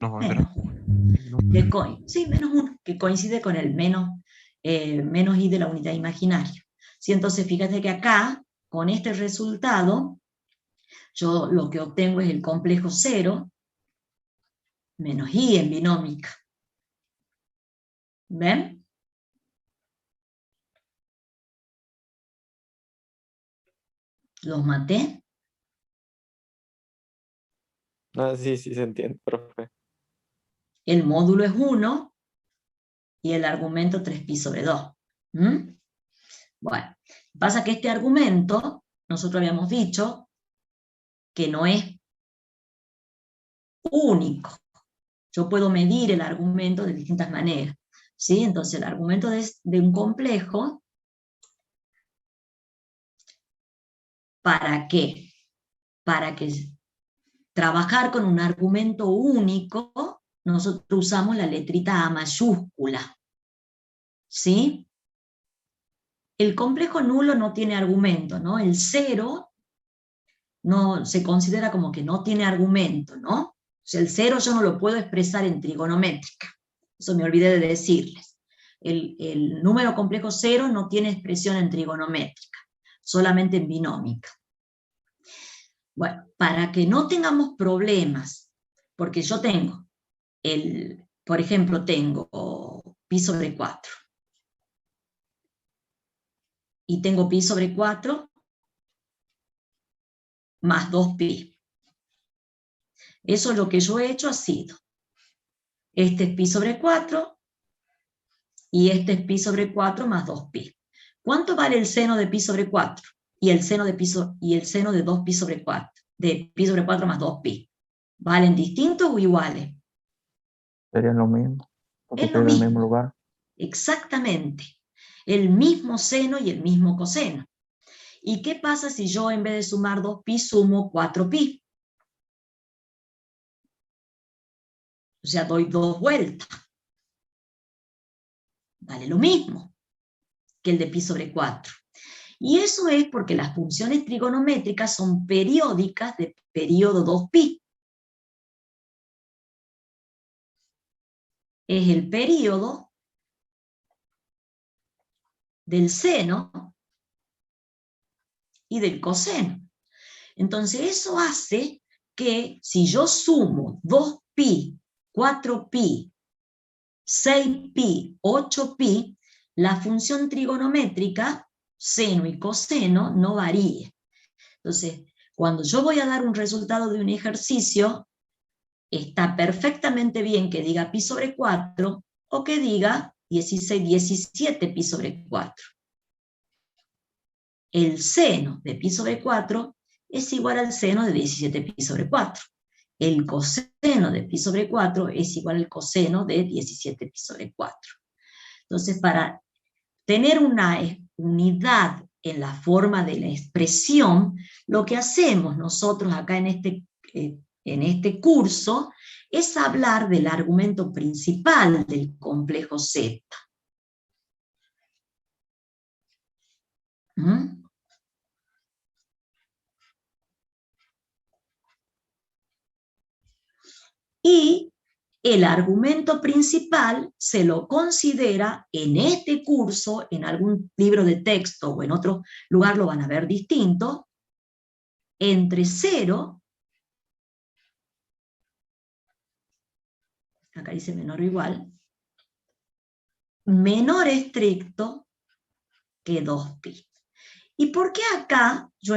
No, Menos 1. Sí, menos 1, que coincide con el menos i de la unidad imaginaria. ¿Sí? Entonces, fíjate que acá, con este resultado, yo lo que obtengo es el complejo 0 menos i en binómica. ¿Ven? ¿Los maté? Sí, se entiende, profe. El módulo es 1 y el argumento 3pi sobre 2. Bueno, pasa que este argumento, nosotros habíamos dicho que no es único. Yo puedo medir el argumento de distintas maneras. ¿Sí? Entonces el argumento de un complejo ¿Para qué? Para que trabajar con un argumento único, nosotros usamos la letrita A mayúscula. ¿Sí? El complejo nulo no tiene argumento, ¿no? El 0 no, se considera como que no tiene argumento, ¿no? O sea, el 0 yo no lo puedo expresar en trigonométrica. Eso me olvidé de decirles. El número complejo 0 no tiene expresión en trigonométrica, solamente en binómica. Bueno, para que no tengamos problemas, porque yo tengo, por ejemplo, tengo pi sobre 4. Y tengo pi sobre 4 más 2pi. Eso es lo que yo he hecho, ha sido, este es pi sobre 4, y este es pi sobre 4 más 2pi. ¿Cuánto vale el seno de pi sobre 4? Y el seno de, seno de 2pi sobre 4, de pi sobre 4 más 2pi. ¿Valen distintos o iguales? Serían lo mismo. Porque Es lo queda en el mismo. mismo lugar. Exactamente. El mismo seno y el mismo coseno. ¿Y qué pasa si yo en vez de sumar 2pi sumo 4pi? O sea, doy 2 vueltas. Vale lo mismo que el de pi sobre 4. Y eso es porque las funciones trigonométricas son periódicas de periodo 2pi. Es el periodo del seno y del coseno. Entonces eso hace que si yo sumo 2pi, 4pi, 6pi, 8pi, la función trigonométrica, seno y coseno, no varíe. Entonces, cuando yo voy a dar un resultado de un ejercicio, está perfectamente bien que diga pi sobre 4 o que diga 17 pi sobre 4. El seno de pi sobre 4 es igual al seno de 17 pi sobre 4. El coseno de pi sobre 4 es igual al coseno de 17 pi sobre 4. Entonces, para tener una unidad en la forma de la expresión, lo que hacemos nosotros acá en este curso es hablar del argumento principal del complejo Z. ¿Mm? Y el argumento principal se lo considera en este curso, en algún libro de texto o en otro lugar lo van a ver distinto, entre 0, acá dice menor o igual, menor estricto que 2pi. ¿Y por qué acá yo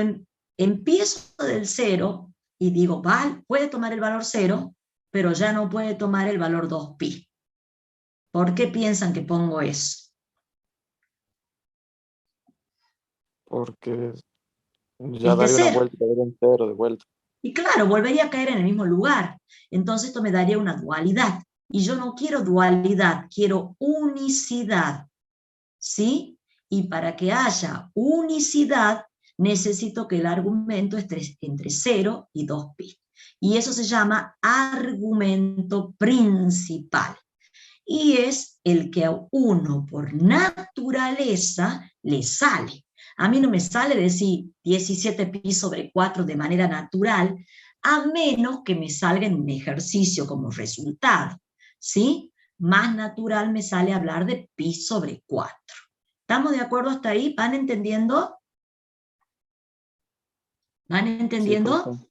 empiezo del 0 y digo, puede tomar el valor 0, pero ya no puede tomar el valor 2pi? ¿Por qué piensan que pongo eso? Porque ya Es de daría una 0. vuelta, daría un 0 de vuelta. Y claro, volvería a caer en el mismo lugar. Entonces esto me daría una dualidad. Y yo no quiero dualidad, quiero unicidad. ¿Sí? Y para que haya unicidad, necesito que el argumento esté entre 0 y 2pi. Y eso se llama argumento principal. Y es el que a uno por naturaleza le sale. A mí no me sale decir 17 pi sobre 4 de manera natural, a menos que me salga en un ejercicio como resultado. ¿Sí? Más natural me sale hablar de pi sobre 4. ¿Estamos de acuerdo hasta ahí? ¿Van entendiendo? ¿Van entendiendo? Sí,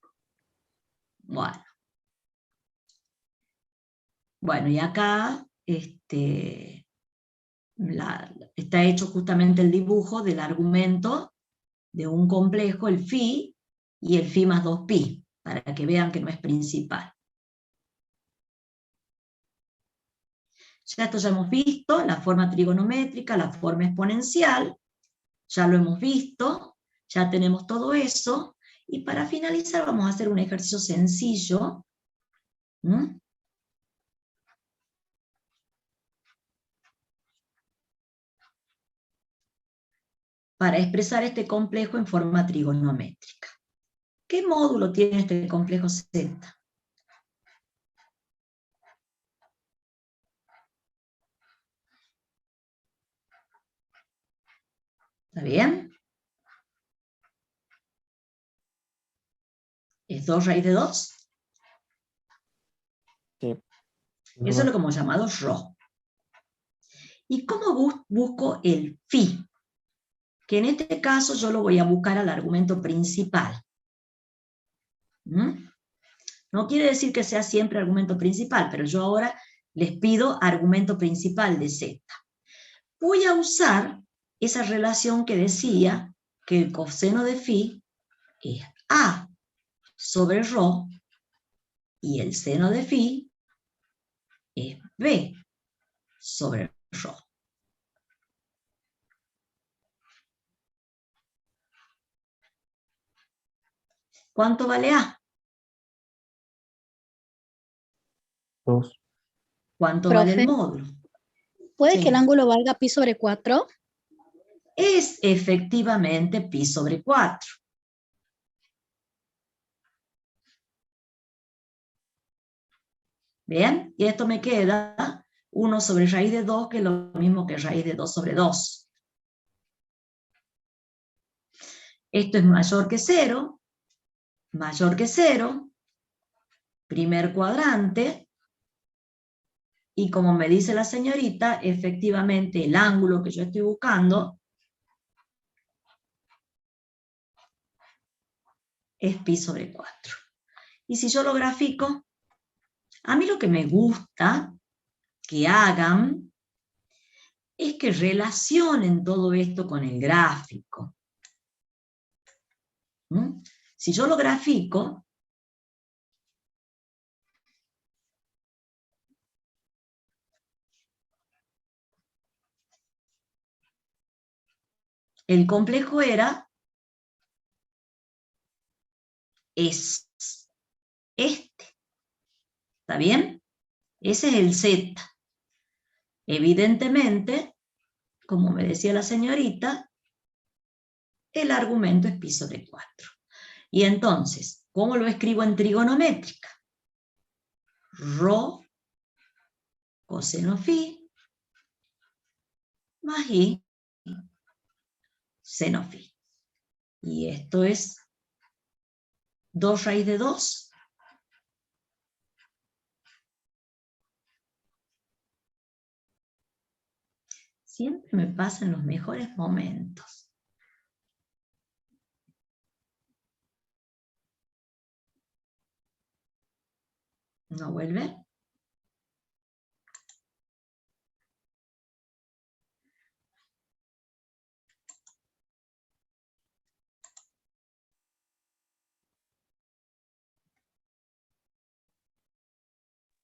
bueno. Bueno, y acá está hecho justamente el dibujo del argumento de un complejo, el phi, y el phi más 2pi, para que vean que no es principal. Ya esto ya hemos visto, la forma trigonométrica, la forma exponencial, ya lo hemos visto, ya tenemos todo eso, y para finalizar vamos a hacer un ejercicio sencillo. ¿Mm? para expresar este complejo en forma trigonométrica. ¿Qué módulo tiene este complejo Z? ¿Está bien? ¿Es 2 raíz de 2? Sí. Eso es lo que hemos llamado ρ. ¿Y cómo busco el phi? Que en este caso yo lo voy a buscar al argumento principal. ¿Mm? No quiere decir que sea siempre argumento principal, pero yo ahora les pido argumento principal de Z. Voy a usar esa relación que decía que el coseno de phi es A sobre ρ y el seno de phi es B sobre ρ. ¿Cuánto vale A? 2. ¿Cuánto Profe, vale el módulo? ¿puede Sí. que el ángulo valga pi sobre 4? Es efectivamente pi sobre 4. ¿Bien? Y esto me queda 1 sobre raíz de 2, que es lo mismo que raíz de 2 sobre 2. Esto es mayor que 0, primer cuadrante, y como me dice la señorita, efectivamente el ángulo que yo estoy buscando es pi sobre 4. Y si yo lo grafico, a mí lo que me gusta que hagan es que relacionen todo esto con el gráfico. ¿Mm? Si yo lo grafico, el complejo es este. ¿Está bien? Ese es el Z. Evidentemente, como me decía la señorita, el argumento es pi sobre 4. Y entonces, ¿cómo lo escribo en trigonométrica? Rho coseno phi más i seno phi. Y esto es 2 raíz de 2. Siempre me pasa en los mejores momentos. ¿No vuelve?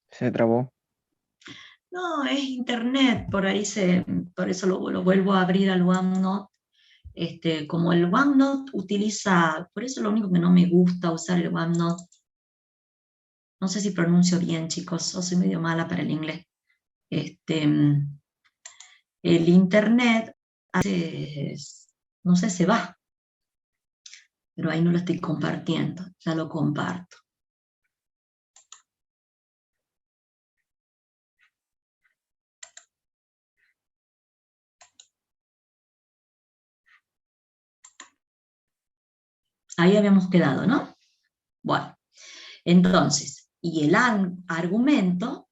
Se trabó. No, es internet, por eso lo vuelvo a abrir al OneNote. Como el OneNote utiliza, por eso lo único que no me gusta usar el OneNote, no sé si pronuncio bien, chicos, yo soy medio mala para el inglés. El internet no sé, se va, pero ahí no lo estoy compartiendo, ya lo comparto. Ahí habíamos quedado, ¿no? Bueno, entonces, y el argumento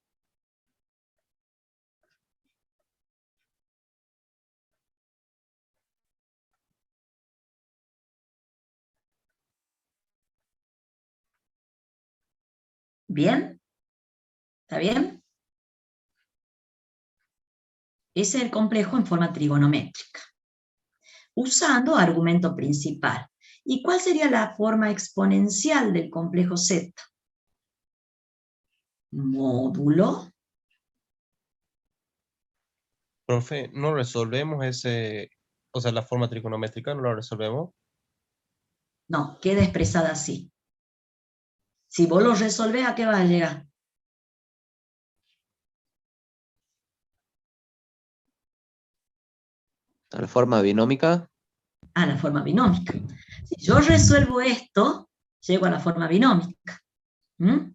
¿bien? ¿Está bien? Ese es el complejo en forma trigonométrica, usando argumento principal. ¿Y cuál sería la forma exponencial del complejo Z? Módulo. Profe, ¿no resolvemos la forma trigonométrica, no la resolvemos? No, queda expresada así. Si vos lo resolvés, ¿a qué va a llegar? ¿A la forma binómica? a la forma binómica. Si yo resuelvo esto, llego a la forma binómica. ¿Mm?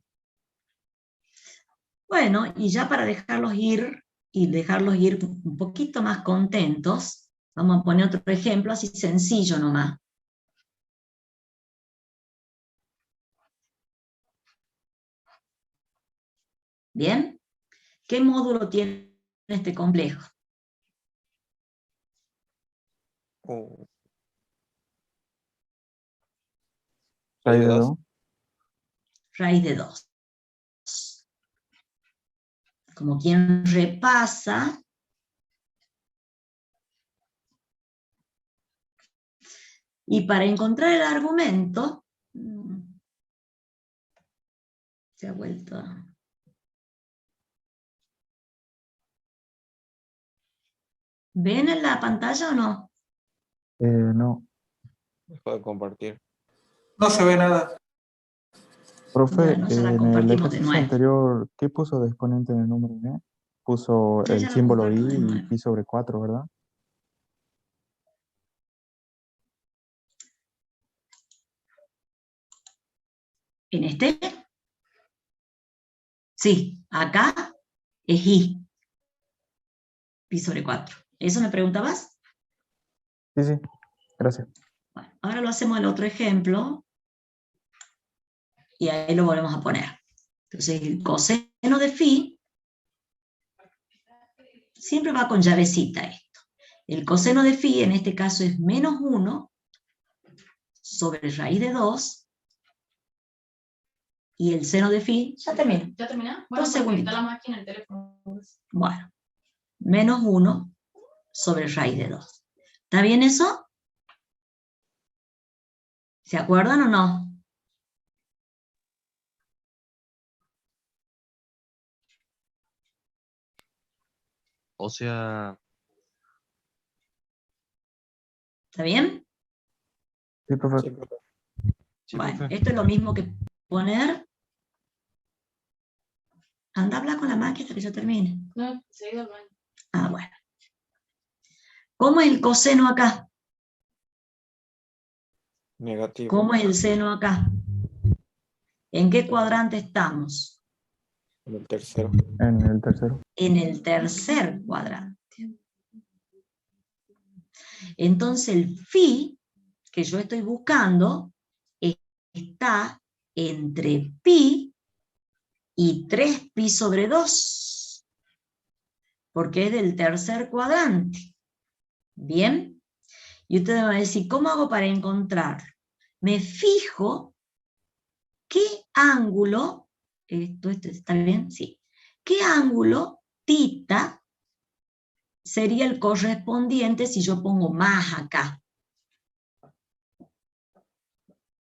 Bueno, y ya para dejarlos ir, y dejarlos ir un poquito más contentos, vamos a poner otro ejemplo así sencillo nomás. ¿Bien? ¿Qué módulo tiene este complejo? Raíz de 2. Raíz de 2. Como quien repasa. Y para encontrar el argumento, se ha vuelto a... ¿Ven en la pantalla o no? No. Dejo de compartir. No se ve nada. Profe, Bueno, ya la en el compartimos de ejercicio nuevo. anterior, ¿qué puso de exponente en el número n? Puso Ya el lo símbolo comparto de i y nuevo. pi sobre 4, ¿verdad? ¿En este? Sí, acá es i. Pi sobre 4. ¿Eso me preguntabas? Sí, sí. Gracias. Bueno, ahora lo hacemos en otro ejemplo. Y ahí lo volvemos a poner. Entonces el coseno de phi siempre va con llavecita esto. El coseno de phi en este caso es menos 1 sobre raíz de 2. Y el seno de phi, ya termino. ¿Ya termina? Dos segunditos. Está la máquina, el teléfono. Bueno, menos 1 sobre raíz de 2. ¿Está bien eso? ¿Se acuerdan o no? O sea, ¿Está bien? Sí, profe. Sí, profe. sí, Bueno, profe. esto es lo mismo que poner. Anda a hablar con la máquina hasta que yo termine. No, se ha ido al baño. Ah, bueno. ¿Cómo es el coseno acá? Negativo. ¿Cómo es el seno acá? ¿En qué cuadrante estamos? En el tercero. En el tercero. En el tercer cuadrante. Entonces el phi que yo estoy buscando está entre pi y 3 pi sobre 2, porque es del tercer cuadrante. ¿Bien? Y ustedes van a decir, ¿cómo hago para encontrarlo? Me fijo qué ángulo, esto ¿está bien? Sí. ¿Qué ángulo θ sería el correspondiente si yo pongo más acá?